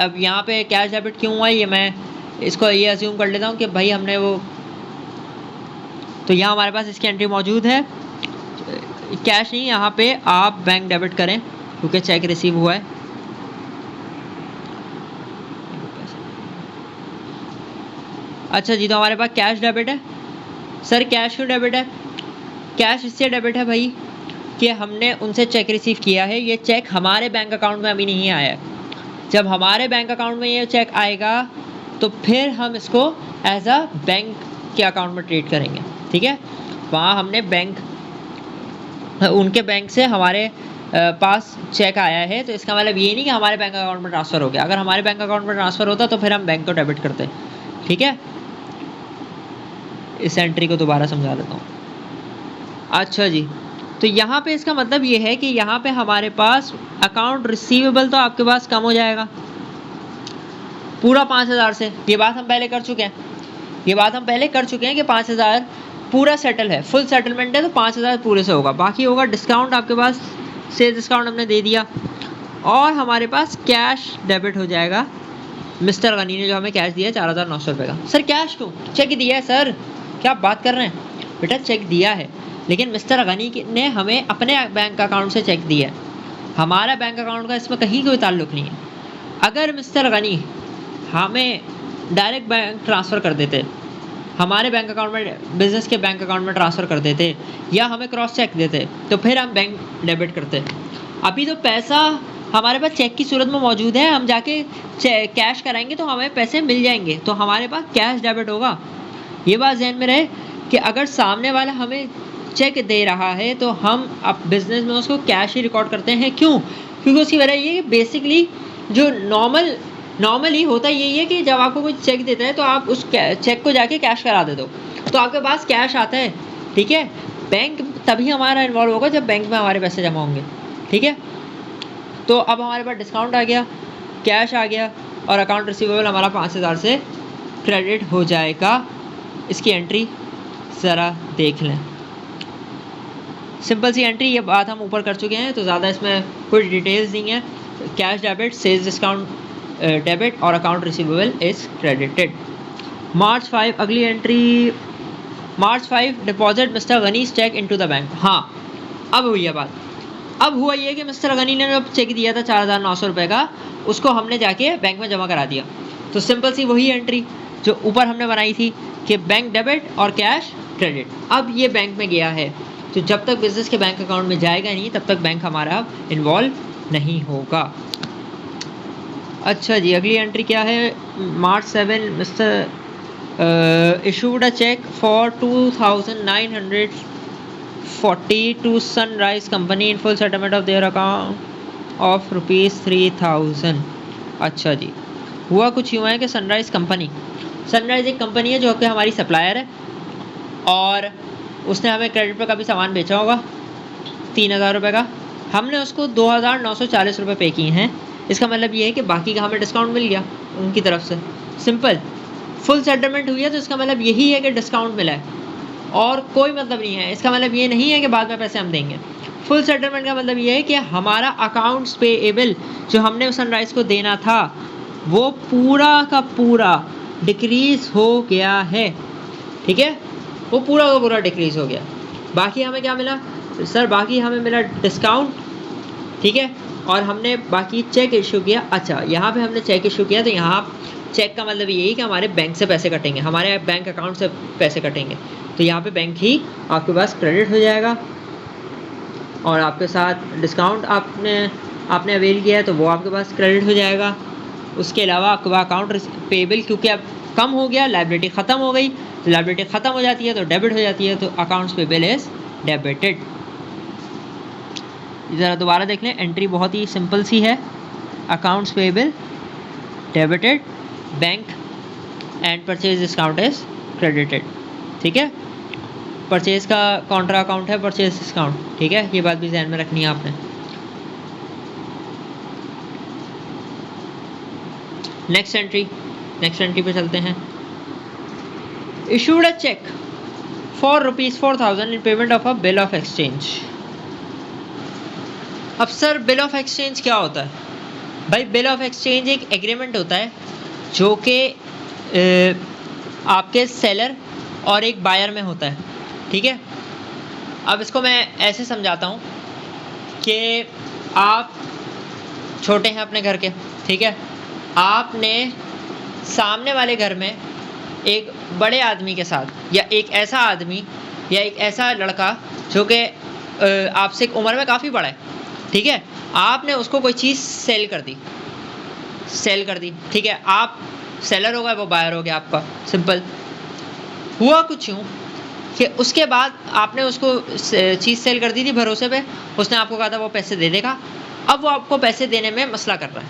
अब यहाँ पे कैश डेबिट क्यों हुआ है ये मैं इसको ये अज्यूम कर लेता हूँ कि भाई हमने वो, तो यहाँ हमारे पास इसकी एंट्री मौजूद है। कैश नहीं, यहाँ पे आप बैंक डेबिट करें क्योंकि चेक रिसीव हुआ है। अच्छा जी, तो हमारे पास कैश डेबिट है। सर कैश क्यों डेबिट है? कैश इससे डेबिट है भाई कि हमने उनसे चेक रिसीव किया है, ये चेक हमारे बैंक अकाउंट में अभी नहीं आया है। जब हमारे बैंक अकाउंट में ये चेक आएगा तो फिर हम इसको एज अ बैंक के अकाउंट में ट्रीट करेंगे, ठीक है। वहाँ हमने उनके बैंक से हमारे पास चेक आया है, तो इसका मतलब ये नहीं कि हमारे बैंक अकाउंट में ट्रांसफ़र हो गया। अगर हमारे बैंक अकाउंट में ट्रांसफ़र होता तो फिर हम बैंक को डेबिट करते, ठीक है। इस एंट्री को दोबारा समझा देता हूँ। अच्छा जी, तो यहाँ पे इसका मतलब ये है कि यहाँ पे हमारे पास अकाउंट रिसीवेबल तो आपके पास कम हो जाएगा पूरा 5,000 से। ये बात हम पहले कर चुके हैं, कि 5,000 पूरा सेटल है, फुल सेटलमेंट है, तो 5,000 पूरे से होगा। बाकी होगा डिस्काउंट, आपके पास सेल्स डिस्काउंट हमने दे दिया और हमारे पास कैश डेबिट हो जाएगा। मिस्टर गनी ने जो हमें कैश दिया है 4,900 रुपये का। सर कैश क्यों? चेक दिया है सर, क्या आप बात कर रहे हैं? बेटा चेक दिया है, लेकिन मिस्टर गनी ने हमें अपने बैंक अकाउंट से चेक दिया है। हमारा बैंक अकाउंट का इसमें कहीं कोई ताल्लुक़ नहीं है। अगर मिस्टर गनी हमें डायरेक्ट बैंक ट्रांसफ़र कर देते, हमारे बैंक अकाउंट में, बिज़नेस के बैंक अकाउंट में ट्रांसफ़र कर देते या हमें क्रॉस चेक देते, तो फिर हम बैंक डेबिट करते। अभी तो पैसा हमारे पास चेक की सूरत में मौजूद है, हम जाके कैश कराएंगे तो हमें पैसे मिल जाएंगे, तो हमारे पास कैश डेबिट होगा। ये बात ध्यान में रहे कि अगर सामने वाला हमें चेक दे रहा है तो हम अब बिजनेस में उसको कैश ही रिकॉर्ड करते हैं। क्यों? क्योंकि उसकी वजह ये बेसिकली जो नॉर्मली होता यही है कि जब आपको कोई चेक देता है तो आप उस चेक को जाके कैश करा दे दो, तो आपके पास कैश आता है। ठीक है, बैंक तभी हमारा इन्वॉल्व होगा जब बैंक में हमारे पैसे जमा होंगे। ठीक है, तो अब हमारे पास डिस्काउंट आ गया, कैश आ गया और अकाउंट रिसीवेबल हमारा 5000 से क्रेडिट हो जाएगा। इसकी एंट्री ज़रा देख लें, सिंपल सी एंट्री, ये बात हम ऊपर कर चुके हैं तो ज़्यादा इसमें कोई डिटेल्स नहीं है। Cash debit, sales discount debit और account receivable is credited. March 5 अगली entry, March 5 deposit mister Gani's cheque into the bank. हाँ, अब हुई है बात। अब हुआ ये कि मिस्टर गनी ने जो चेक दिया था 4900 रुपये का, उसको हमने जाके बैंक में जमा करा दिया। तो सिंपल सी वही एंट्री जो ऊपर हमने बनाई थी कि बैंक डेबिट और कैश क्रेडिट। अब ये बैंक में गया है, तो जब तक बिजनेस के बैंक अकाउंट में जाएगा नहीं तब तक बैंक हमारा इन्वॉल्व नहीं होगा। अच्छा जी, अगली एंट्री क्या है? मार्च 7 mister issued a check for 2940 to Sunrise Company in full settlement of their account of ₹3000। अच्छा जी, हुआ कुछ यूँ है कि सनराइज़ एक कंपनी है जो कि हमारी सप्लायर है और उसने हमें क्रेडिट पर कभी सामान बेचा होगा 3000 रुपये का, हमने उसको 2940 रुपये पे किए हैं। इसका मतलब ये है कि बाकी का हमें डिस्काउंट मिल गया उनकी तरफ से। सिंपल, फुल सेटलमेंट हुई है तो इसका मतलब यही है कि डिस्काउंट मिला है और कोई मतलब नहीं है। इसका मतलब ये नहीं है कि बाद में पैसे हम देंगे। फुल सेटलमेंट का मतलब ये है कि हमारा अकाउंट्स पेएबल जो हमने सनराइज़ को देना था वो पूरा का पूरा डिक्रीज़ हो गया है। ठीक है, वो पूरा का पूरा डिक्रीज़ हो गया। बाकी हमें क्या मिला सर? बाकी हमें मिला डिस्काउंट। ठीक है, और हमने बाकी चेक इशू किया। अच्छा, यहाँ पे हमने चेक इशू किया तो यहाँ चेक का मतलब यही कि हमारे बैंक से पैसे कटेंगे, हमारे बैंक अकाउंट से पैसे कटेंगे, तो यहाँ पे बैंक ही आपके पास क्रेडिट हो जाएगा और आपके साथ डिस्काउंट आपने अवेल किया है तो वो आपके पास क्रेडिट हो जाएगा। उसके अलावा आपके पास अकाउंट पेबल क्योंकि अब कम हो गया, लायबिलिटी ख़त्म हो गई, तो लायबिलिटी ख़त्म हो जाती है तो डेबिट हो जाती है, तो अकाउंट्स पेबल इज़ डेबिटेड। ज़रा दोबारा देख लें, एंट्री बहुत ही सिंपल सी है, accounts payable debited, bank and purchase discount is credited. ठीक है, परचेज का कॉन्ट्रा अकाउंट है परचेज डिस्काउंट। ठीक है, ये बात भी ध्यान में रखनी है आपने। नेक्स्ट एंट्री पे चलते हैं। Issued a cheque for ₹4000 in payment of a bill of exchange. अब सर बिल ऑफ एक्सचेंज क्या होता है? भाई बिल ऑफ एक्सचेंज एक एग्रीमेंट होता है जो कि आपके सेलर और एक बायर में होता है। ठीक है, अब इसको मैं ऐसे समझाता हूँ कि आप छोटे हैं अपने घर के। ठीक है, आपने सामने वाले घर में एक बड़े आदमी के साथ या एक ऐसा आदमी या एक ऐसा लड़का जो कि आपसे उम्र में काफ़ी बड़ा है, ठीक है, आपने उसको कोई चीज़ सेल कर दी। ठीक है, आप सेलर हो गए, वो बायर हो गया आपका। सिंपल। हुआ कुछ यूँ कि उसके बाद आपने उसको चीज़ सेल कर दी थी भरोसे पे, उसने आपको कहा था वो पैसे दे देगा। अब वो आपको पैसे देने में मसला कर रहा है।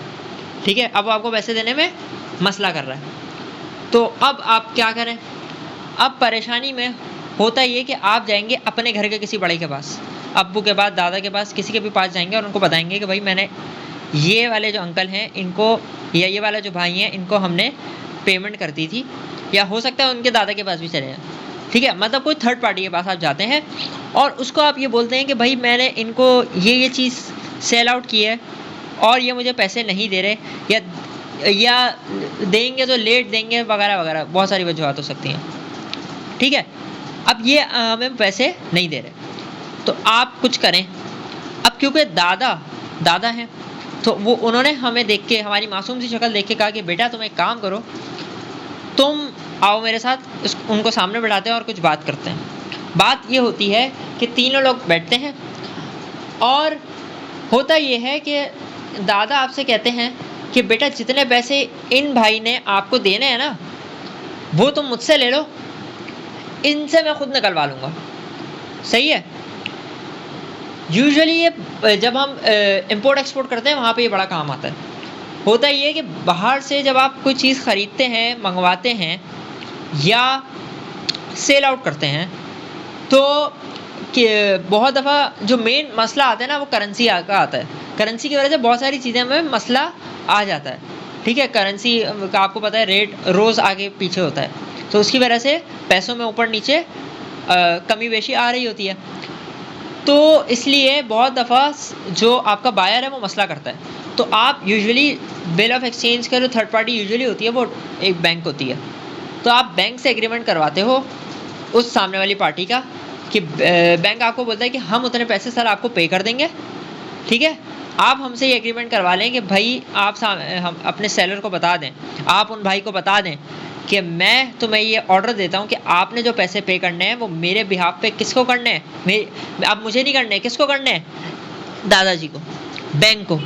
ठीक है, अब वो आपको पैसे देने में मसला कर रहा है, तो अब आप क्या करें? अब परेशानी में होता ये कि आप जाएंगे अपने घर के किसी बड़े के पास, अब्बू के पास, दादा के पास, किसी के भी पास जाएंगे और उनको बताएंगे कि भाई मैंने ये वाले जो अंकल हैं इनको या ये वाला जो भाई हैं इनको हमने पेमेंट कर दी थी, या हो सकता है उनके दादा के पास भी चले जाएं। ठीक है, मतलब कोई थर्ड पार्टी के पास आप जाते हैं और उसको आप ये बोलते हैं कि भाई मैंने इनको ये चीज़ सेल आउट की है और ये मुझे पैसे नहीं दे रहे, या देंगे तो लेट देंगे वगैरह वगैरह, बहुत सारी वजूहत हो सकती हैं। ठीक है, अब ये हमें पैसे नहीं दे रहे, तो आप कुछ करें। अब क्योंकि दादा हैं तो वो उन्होंने हमें देख के, हमारी मासूम सी शक्ल देख के कहा कि बेटा तुम एक काम करो, तुम आओ मेरे साथ, उनको सामने बैठाते हैं और कुछ बात करते हैं। बात ये होती है कि तीनों लोग बैठते हैं और होता ये है कि दादा आपसे कहते हैं कि बेटा जितने पैसे इन भाई ने आपको देने हैं ना, वो तुम मुझसे ले लो, इनसे मैं खुद निकलवा लूँगा। सही है। यूजुअली ये जब हम इंपोर्ट एक्सपोर्ट करते हैं वहाँ पे ये बड़ा काम आता है। होता ये है कि बाहर से जब आप कोई चीज़ ख़रीदते हैं, मंगवाते हैं या सेल आउट करते हैं, तो कि बहुत दफ़ा जो मेन मसला आता है ना, वो करेंसी का आता है। करेंसी की वजह से बहुत सारी चीज़ें में मसला आ जाता है। ठीक है, करेंसी का आपको पता है रेट रोज़ आगे पीछे होता है, तो उसकी वजह से पैसों में ऊपर नीचे कमी बेशी आ रही होती है। तो इसलिए बहुत दफ़ा जो आपका बायर है वो मसला करता है। तो आप यूजुअली बिल ऑफ एक्सचेंज का जो थर्ड पार्टी यूजुअली होती है वो एक बैंक होती है। तो आप बैंक से एग्रीमेंट करवाते हो उस सामने वाली पार्टी का कि बैंक आपको बोलता है कि हम उतने पैसे सर आपको पे कर देंगे। ठीक है, आप हमसे ये एग्रीमेंट करवा लें कि भाई आप हम अपने सेलर को बता दें, आप उन भाई को बता दें कि मैं तुम्हें ये ऑर्डर देता हूँ कि आपने जो पैसे पे करने हैं वो मेरे बिहाफ पे किसको करने हैं, आप मुझे नहीं करने, किसको करने हैं, दादाजी को, बैंक को।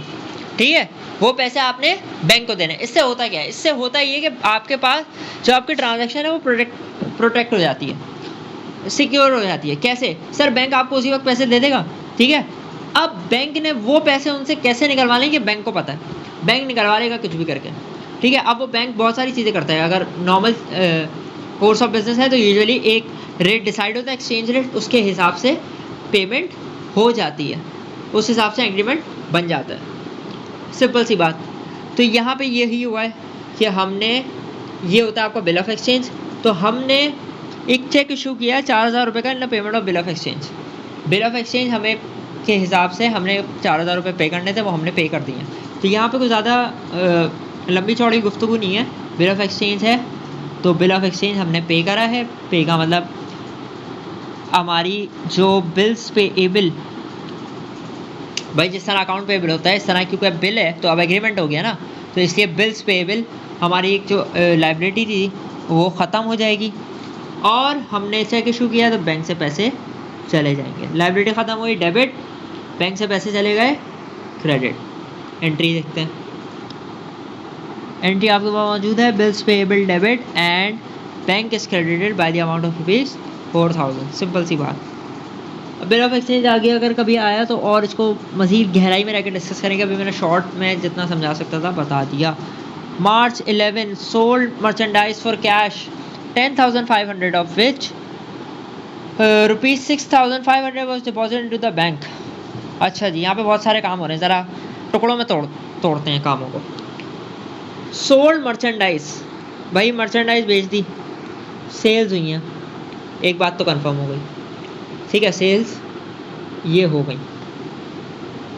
ठीक है, वो पैसे आपने बैंक को देने। इससे होता क्या है, इससे होता ये कि आपके पास जो आपकी ट्रांजैक्शन है वो प्रोटेक्ट हो जाती है, सिक्योर हो जाती है। कैसे सर, बैंक आपको उसी वक्त पैसे दे देगा। ठीक है, अब बैंक ने वो पैसे उनसे कैसे निकलवा लेंगे, बैंक को पता है, बैंक निकलवा लेगा कुछ भी करके। ठीक है, अब वो बैंक बहुत सारी चीज़ें करता है। अगर नॉर्मल कोर्स ऑफ बिजनेस है तो यूजुअली एक रेट डिसाइड होता है, एक्सचेंज रेट, उसके हिसाब से पेमेंट हो जाती है, उस हिसाब से एग्रीमेंट बन जाता है। सिंपल सी बात। तो यहाँ पे यही हुआ है कि हमने, ये होता है आपका बिल ऑफ एक्सचेंज। तो हमने एक चेक इशू किया 4,000 रुपये का in the payment of bill of exchange. Bill of exchange हमें के हिसाब से हमने 4,000 रुपये पे करने थे, वो हमने पे कर दिए। तो यहाँ पे कुछ ज़्यादा लंबी चौड़ी गुफ्तगू नहीं है, बिल ऑफ एक्सचेंज है तो बिल ऑफ एक्सचेंज हमने पे करा है। पे का मतलब हमारी जो बिल्स पेएबल, भाई जिस तरह अकाउंट पेएबल होता है इस तरह क्योंकि बिल है तो अब एग्रीमेंट हो गया ना, तो इसलिए बिल्स पेएबल हमारी एक जो लाइबिलिटी थी वो ख़त्म हो जाएगी और हमने चेक इशू किया तो बैंक से पैसे चले जाएंगे। लाइबिलिटी ख़त्म हुई, डेबिट, बैंक से पैसे चले गए, क्रेडिट। एंट्री देखते हैं, एंट्री आपके पास मौजूद है, bills payable debit and bank is credited by the amount of ₹4,000। Simple सी बात। बिल ऑफ एक्सचेंज आगे अगर कभी आया तो और इसको मज़ीद गहराई में रहकर डिस्कस करेंगे। अभी मैंने शॉर्ट में जितना समझा सकता था बता दिया। March 11 sold merchandise for cash 10,500 of which rupees 6,500 was deposited into the bank। अच्छा जी, यहाँ पे बहुत सारे काम हो रहे हैं, ज़रा टुकड़ों में तोड़ते हैं कामों को। सोल्ड मर्चेंडाइज, भाई मर्चेंडाइज बेच दी, सेल्स हुई हैं, एक बात तो कंफर्म हो गई। ठीक है, सेल्स ये हो गई,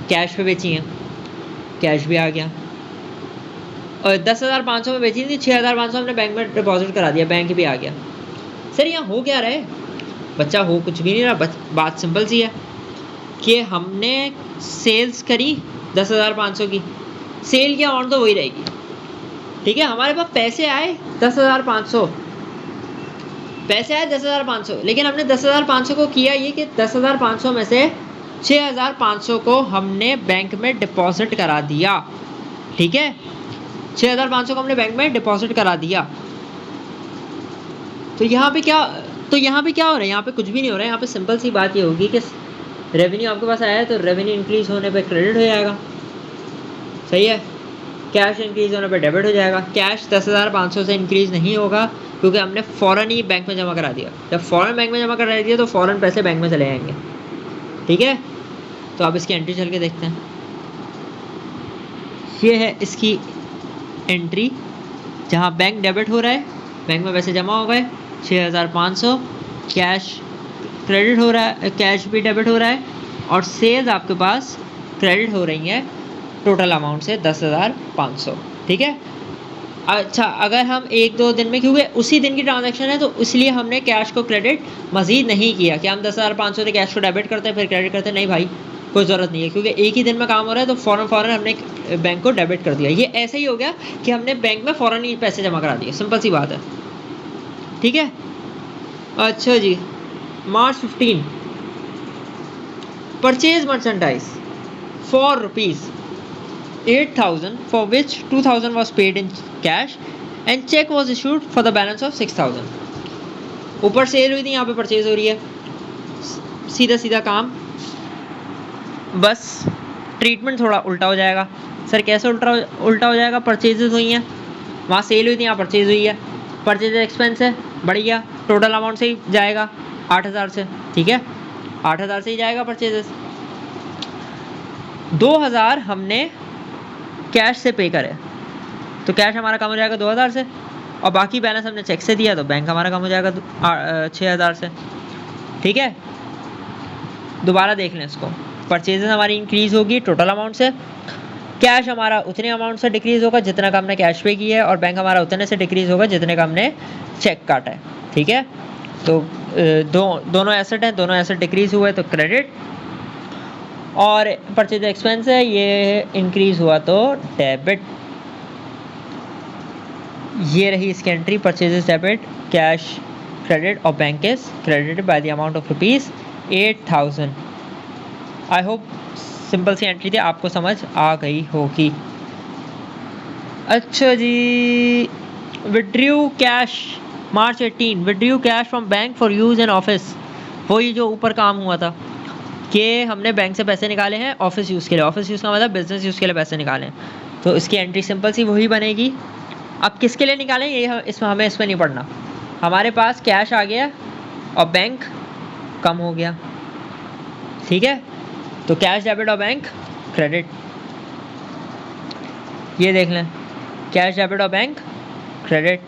कैश पे बेची हैं, कैश भी आ गया। और 10,500 में बेची थी, 6,500 हमने बैंक में डिपॉजिट करा दिया, बैंक भी आ गया। सर यहाँ हो क्या रहा है, बच्चा हो कुछ भी नहीं रहा। बात सिंपल सी है कि हमने सेल्स करी 10,500 की, सेल की अमाउंट तो वही रहेगी। ठीक है, हमारे पास पैसे आए 10,500, पैसे आए 10,500, लेकिन हमने 10,500 को किया ये कि 10,500 में से 6,500 को हमने बैंक में डिपॉजिट करा दिया। ठीक है, 6,500 को हमने बैंक में डिपॉजिट करा दिया। तो यहाँ पे क्या हो रहा है, यहाँ पे कुछ भी नहीं हो रहा है। यहाँ पे सिंपल सी बात ये होगी कि रेवेन्यू आपके पास आया है तो रेवेन्यू इंक्रीज होने पे क्रेडिट हो जाएगा। सही है, कैश इंक्रीज होने पे डेबिट हो जाएगा। कैश 10,500 से इंक्रीज नहीं होगा क्योंकि हमने फ़ौरन ही बैंक में जमा करा दिया। जब फ़ौरन बैंक में जमा करा दिया तो फ़ौरन पैसे बैंक में चले जाएंगे। ठीक है, तो अब इसकी एंट्री चल के देखते हैं। ये है इसकी एंट्री जहाँ बैंक डेबिट हो रहा है, बैंक में पैसे जमा हो गए 6,500, कैश क्रेडिट हो रहा है, कैश भी डेबिट हो रहा है और सेल्स आपके पास क्रेडिट हो रही हैं टोटल अमाउंट से 10,500। ठीक है, अच्छा अगर हम 1-2 दिन में, क्योंकि उसी दिन की ट्रांजैक्शन है तो इसलिए हमने कैश को क्रेडिट मज़ीद नहीं किया कि हम 10,500 से कैश को डेबिट करते हैं फिर क्रेडिट करते हैं। नहीं भाई, कोई ज़रूरत नहीं है क्योंकि एक ही दिन में काम हो रहा है तो फ़ौरन हमने बैंक को डेबिट कर दिया। ये ऐसे ही हो गया कि हमने बैंक में फ़ौरन ही पैसे जमा करा दिए। सिंपल सी बात है। ठीक है, अच्छा जी, March 15 purchase merchandise for ₹, 8,000 for which 2,000 was paid in cash and check was issued for the balance of 6,000। ऊपर सेल हुई थी, यहाँ पे परचेज हो रही है, सीधा सीधा काम, बस ट्रीटमेंट थोड़ा उल्टा हो जाएगा। सर कैसे उल्टा हो जाएगा? परचेजेस हुई हैं, वहाँ सेल हुई थी, यहाँ परचेज हुई है, परचेज एक्सपेंस है बढ़ गया, टोटल अमाउंट से ही जाएगा 8,000 से, ठीक है 8,000 से ही जाएगा परचेजेस। 2,000 हमने कैश से पे करे तो कैश हमारा कम हो जाएगा 2,000 से, और बाकी बैलेंस हमने चेक से दिया तो बैंक हमारा कम हो जाएगा 6,000 से, ठीक है। दोबारा देख लें इसको, परचेजेस हमारी इंक्रीज होगी टोटल अमाउंट से, कैश हमारा उतने अमाउंट से डिक्रीज होगा जितना का हमने कैश पे किया है, और बैंक हमारा उतने से डिक्रीज होगा जितने का हमने चेक काटा है, ठीक है। तो दोनों एसेट हैं, दोनों एसेट डिक्रीज हुए तो क्रेडिट, और परचेज एक्सपेंस है ये इंक्रीज हुआ तो डेबिट। ये रही इसकी entry, purchases debit, cash credit और bank is credited by the amount of ₹8,000। I hope simple सी एंट्री थी, आपको समझ आ गई होगी। अच्छा जी, withdrew cash March 18 withdrew cash from bank for use in office. वही जो ऊपर काम हुआ था कि हमने बैंक से पैसे निकाले हैं ऑफिस यूज़ के लिए, ऑफिस यूज़ का मतलब बिजनेस यूज़ के लिए पैसे निकाले हैं, तो इसकी एंट्री सिंपल सी वही बनेगी। अब किसके लिए निकालें ये इसमें हमें नहीं पढ़ना, हमारे पास कैश आ गया और बैंक कम हो गया, ठीक है। तो कैश डेबिट और बैंक क्रेडिट, ये देख लें, कैश डेबिट और bank credit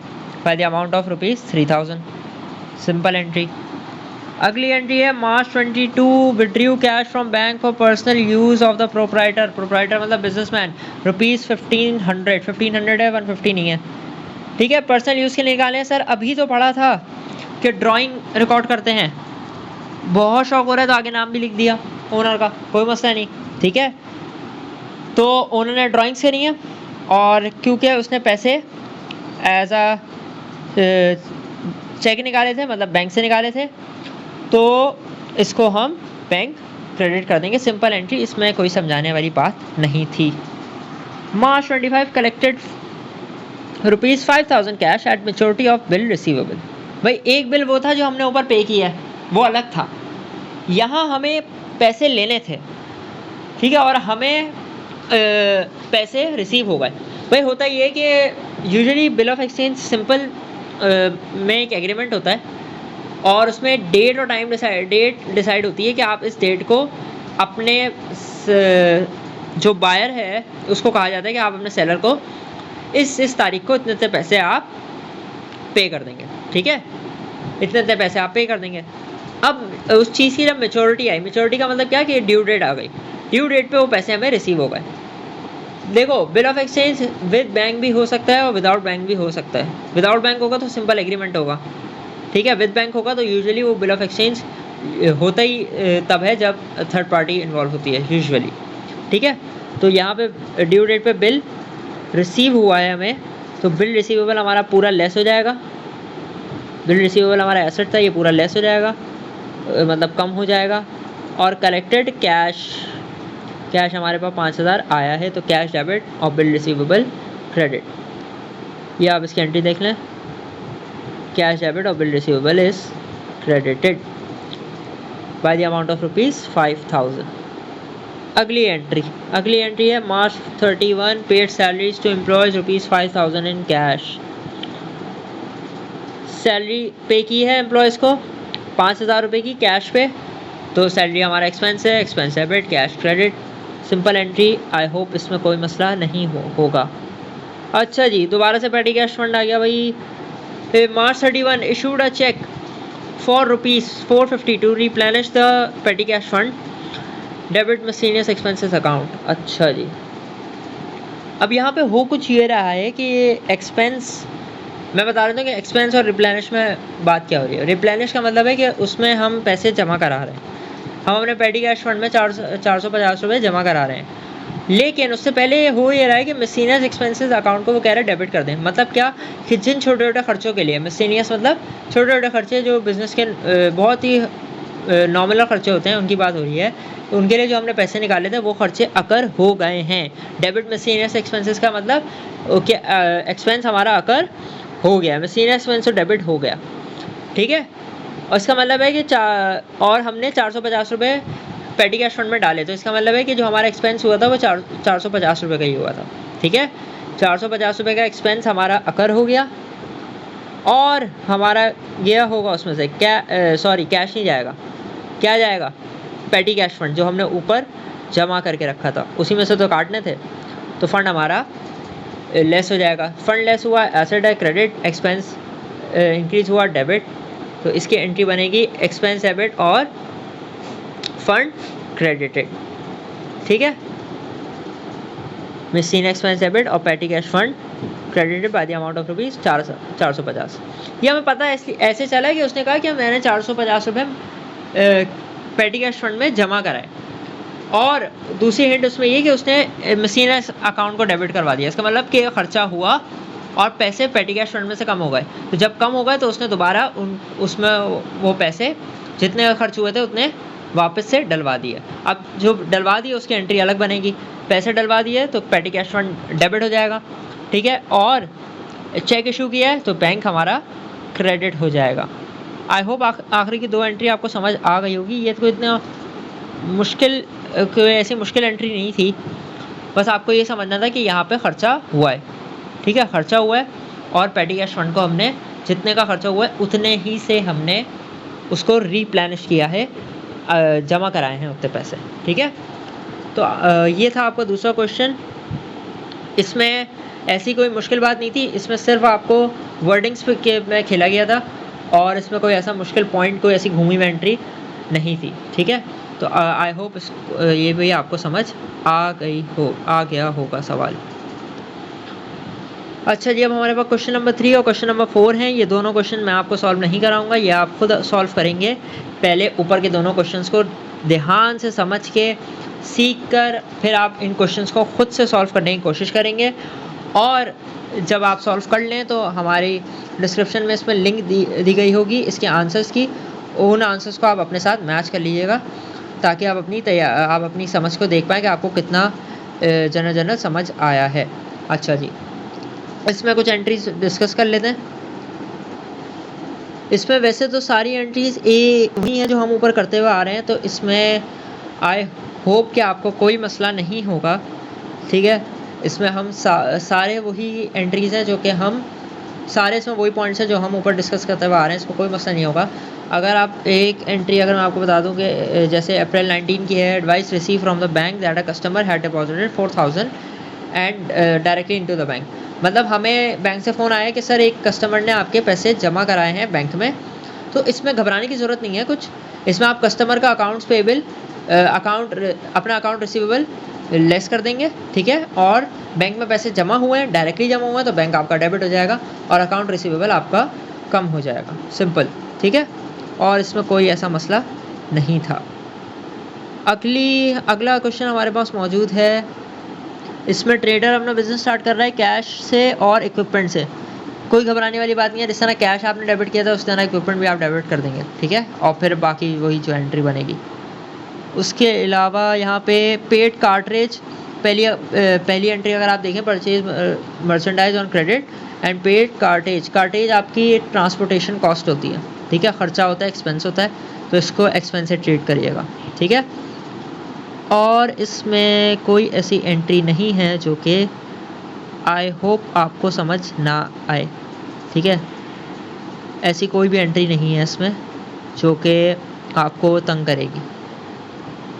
by the amount of ₹3,000, simple entry. अगली एंट्री है March 22 withdrew cash from bank for personal use of the proprietor, proprietor मतलब बिजनेसमैन, ₹1,500, 1,500 है 150 नहीं है, ठीक है। पर्सनल यूज़ के लिए निकाले हैं। सर अभी तो पढ़ा था कि ड्राइंग रिकॉर्ड करते हैं, बहुत शौक हो रहा है तो आगे नाम भी लिख दिया ओनर का, कोई मसला नहीं, ठीक है। तो ओनर ने ड्राइंग्स करी है और क्योंकि उसने पैसे एज अ चेक निकाले थे, मतलब बैंक से निकाले थे, तो इसको हम बैंक क्रेडिट कर देंगे, सिंपल एंट्री, इसमें कोई समझाने वाली बात नहीं थी। March 25 collected ₹5,000 cash at maturity of bill receivable. भाई एक बिल वो था जो हमने ऊपर पे किया है, वो अलग था, यहाँ हमें पैसे लेने थे, ठीक है, और हमें पैसे रिसीव हो गए। भाई होता ये है कि usually bill of exchange simple में एक एग्रीमेंट होता है और उसमें डेट और टाइम डिसाइड होती है कि आप इस डेट को अपने जो बायर है उसको कहा जाता है कि आप अपने सेलर को इस तारीख को इतने इतने पैसे आप पे कर देंगे, ठीक है, इतने इतने पैसे आप पे कर देंगे। अब उस चीज़ की जब मेच्योरिटी आई, मेच्योरिटी का मतलब क्या कि ड्यू डेट आ गई, ड्यू डेट पे वो पैसे हमें रिसीव हो गए। देखो bill of exchange with bank भी हो सकता है और विदाउट बैंक भी हो सकता है। विदाउट बैंक होगा तो सिंपल एग्रीमेंट होगा, ठीक है, विद बैंक होगा तो यूजुअली वो बिल ऑफ एक्सचेंज होता ही तब है जब थर्ड पार्टी इन्वॉल्व होती है यूजुअली, ठीक है। तो यहाँ पे ड्यू डेट पे बिल रिसीव हुआ है हमें, तो बिल रिसीवेबल हमारा पूरा लेस हो जाएगा, बिल रिसीवेबल हमारा एसेट था ये पूरा लेस हो जाएगा, मतलब कम हो जाएगा। और कलेक्टेड कैश हमारे पास 5,000 आया है, तो कैश डेबिट और बिल रिसीवेबल क्रेडिट, ये आप इसकी एंट्री देख लें, कैश डेबिट और bill receivable is credited by the amount of ₹5,000। अगली एंट्री है March 31 paid salaries to employees ₹5,000 in cash. Salary pay की है एम्प्लॉयज़ को 5,000 रुपये की कैश पे, तो सैलरी हमारा एक्सपेंस है, expense debit cash credit, simple entry. I hope इसमें कोई मसला नहीं होगा। अच्छा जी, दोबारा से पेटी कैश फंड आ गया भाई। March 31 issued a cheque for ₹450 to replenish the petty cash fund debit miscellaneous expenses account. अच्छा जी, अब यहाँ पे हो कुछ ये रहा है कि एक्सपेंस, मैं बता रहा था कि एक्सपेंस और रिप्लेनिश में बात क्या हो रही है। रिप्लेनिश का मतलब है कि उसमें हम पैसे जमा करा रहे हैं, हम अपने पेटी कैश फंड में 450 रुपये जमा करा रहे हैं, लेकिन उससे पहले हो ये रहा है कि मिसलेनियस एक्सपेंसेस अकाउंट को वो कह रहे हैं डेबिट कर दें। मतलब क्या कि जिन छोटे छोटे खर्चों के लिए, मिसलेनियस मतलब छोटे छोटे खर्चे जो बिज़नेस के बहुत ही नॉमिनल खर्चे होते हैं उनकी बात हो रही है, तो उनके लिए जो हमने पैसे निकाले थे वो खर्चे अकर हो गए हैं। डेबिट मिसलेनियस एक्सपेंसेस का मतलब ओके, एक्सपेंस हमारा अकर हो गया, मिसलेनियस एक्सपेंस तो डेबिट हो गया, ठीक है। और इसका मतलब है कि और हमने 450 रुपये पेटी कैश फंड में डाले, तो इसका मतलब है कि जो हमारा एक्सपेंस हुआ था वो 450 रुपये का ही हुआ था, ठीक है। 450 रुपये का एक्सपेंस हमारा अकर हो गया और हमारा गया होगा उसमें से क्या, सॉरी कैश नहीं जाएगा, क्या जाएगा, पेटी कैश फंड जो हमने ऊपर जमा करके रखा था उसी में से तो काटने थे, तो फंड हमारा लेस हो जाएगा। फंड लेस हुआ, एसेट है क्रेडिट, एक्सपेंस इंक्रीज हुआ डेबिट, तो इसकी एंट्री बनेगी एक्सपेंस डेबिट और फंड क्रेडिटेड, ठीक है। मिसिंग एक्सपेंस डेबिट और पेटी cash fund credited by the amount of rupees 450। ये हमें पता है, ऐसे चला कि उसने कहा कि मैंने 450 रुपये पेटी कैश फंड में जमा कराए, और दूसरी हिंट उसमें ये कि उसने मिसलेनियस अकाउंट को डेबिट करवा दिया। इसका मतलब कि खर्चा हुआ और पैसे पेटी कैश फंड में से कम हो गए, तो जब कम हो गए तो उसने दोबारा उसमें वो पैसे जितने खर्च हुए थे उतने वापस से डलवा दिए। अब जो डलवा दिए उसकी एंट्री अलग बनेगी, पैसे डलवा दिए तो पेटी कैश फंड डेबिट हो जाएगा, ठीक है। और चेक इशू किया है तो बैंक हमारा क्रेडिट हो जाएगा। आई होप आखिरी की 2 एंट्री आपको समझ आ गई होगी। ये तो इतना मुश्किल, कोई ऐसी मुश्किल एंट्री नहीं थी, बस आपको ये समझना था कि यहाँ पे खर्चा हुआ है, ठीक है, खर्चा हुआ है और पेटी कैश फंड को हमने जितने का खर्चा हुआ है उतने ही से हमने उसको रीप्लेनिश किया है, जमा कराए हैं उतने पैसे, ठीक है। तो ये था आपका दूसरा क्वेश्चन। इसमें ऐसी कोई मुश्किल बात नहीं थी, इसमें सिर्फ आपको वर्डिंग्स पे में खेला गया था और इसमें कोई ऐसा मुश्किल पॉइंट, कोई ऐसी घूमी हुई एंट्री नहीं थी, ठीक है। तो आई होप ये भी आपको समझ आ गया होगा सवाल। अच्छा जी, अब हमारे पास क्वेश्चन नंबर 3 और क्वेश्चन नंबर 4 हैं। ये दोनों क्वेश्चन मैं आपको सॉल्व नहीं कराऊंगा, ये आप खुद सॉल्व करेंगे। पहले ऊपर के दोनों क्वेश्चंस को ध्यान से समझ के सीख कर फिर आप इन क्वेश्चंस को खुद से सॉल्व करने की कोशिश करेंगे, और जब आप सॉल्व कर लें तो हमारी डिस्क्रिप्शन में इसमें लिंक दी गई होगी इसके आंसर्स की, उन आंसर्स को आप अपने साथ मैच कर लीजिएगा ताकि आप अपनी समझ को देख पाएँ कि आपको कितना जनरल समझ आया है। अच्छा जी, इसमें कुछ एंट्रीज डिस्कस कर लेते हैं। इसमें वैसे तो सारी एंट्रीज ए वही हैं जो हम ऊपर करते हुए आ रहे हैं, तो इसमें आई होप कि आपको कोई मसला नहीं होगा, ठीक है। इसमें हम सारे वही एंट्रीज हैं जो कि हम सारे, इसमें वही पॉइंट्स हैं जो हम ऊपर डिस्कस करते हुए आ रहे हैं, इसमें कोई मसला नहीं होगा। अगर आप एक एंट्री अगर मैं आपको बता दूं कि जैसे अप्रैल 19 की है, advice receive from the bank that a customer had deposited 4000 and directly into the bank, मतलब हमें बैंक से फ़ोन आया कि सर एक कस्टमर ने आपके पैसे जमा कराए हैं बैंक में, तो इसमें घबराने की ज़रूरत नहीं है कुछ। इसमें आप कस्टमर का अकाउंट्स पेबल अपना अकाउंट रिसीवेबल लेस कर देंगे, ठीक है, और बैंक में पैसे जमा हुए हैं, डायरेक्टली जमा हुए हैं, तो बैंक आपका डेबिट हो जाएगा और अकाउंट रिसीवेबल आपका कम हो जाएगा, सिंपल, ठीक है। और इसमें कोई ऐसा मसला नहीं था। अगला क्वेश्चन हमारे पास मौजूद है। इसमें ट्रेडर अपना बिजनेस स्टार्ट कर रहा है कैश से और इक्विपमेंट से। कोई घबराने वाली बात नहीं है, जिस तरह कैश आपने डेबिट किया था उस तरह इक्विपमेंट भी आप डेबिट कर देंगे, ठीक है, और फिर बाकी वही जो एंट्री बनेगी। उसके अलावा यहाँ पे पेड कार्ट्रेज, पहली एंट्री अगर आप देखें, purchase merchandise on credit and paid cartage आपकी ट्रांसपोर्टेशन कॉस्ट होती है, ठीक है, खर्चा होता है, एक्सपेंस होता है, तो इसको एक्सपेंस से ट्रीट करिएगा, ठीक है। और इसमें कोई ऐसी एंट्री नहीं है जो कि आई होप आपको समझ ना आए, ठीक है, ऐसी कोई भी एंट्री नहीं है इसमें जो कि आपको तंग करेगी।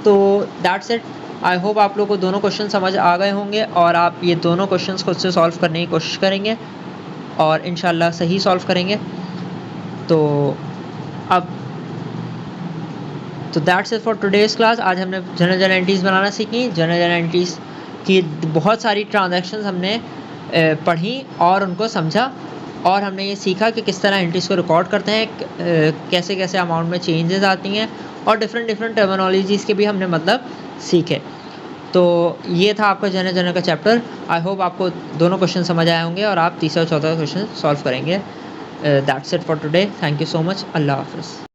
तो दैट्स इट। आई होप आप लोगों को दोनों क्वेश्चन समझ आ गए होंगे और आप ये दोनों क्वेश्चंस खुद से सॉल्व करने की कोशिश करेंगे और इंशाल्लाह सही सॉल्व करेंगे। तो that's it for today's class. आज हमने जनरल एंट्रीज़ बनाना सीखी। जनरल एंट्रीज़ की बहुत सारी ट्रांजैक्शंस हमने पढ़ी और उनको समझा, और हमने ये सीखा कि किस तरह एंट्रीज़ को रिकॉर्ड करते हैं, कैसे कैसे अमाउंट में चेंजेस आती हैं, और डिफरेंट टर्मिनोलॉजीज़ के भी हमने मतलब सीखे। तो ये था आपका जनरल का चैप्टर। आई होप आपको दोनों क्वेश्चन समझ आए होंगे और आप तीसरा और चौथा क्वेश्चन सॉल्व करेंगे। That's it for today. Thank you so much. अल्लाह हाफ़िज़।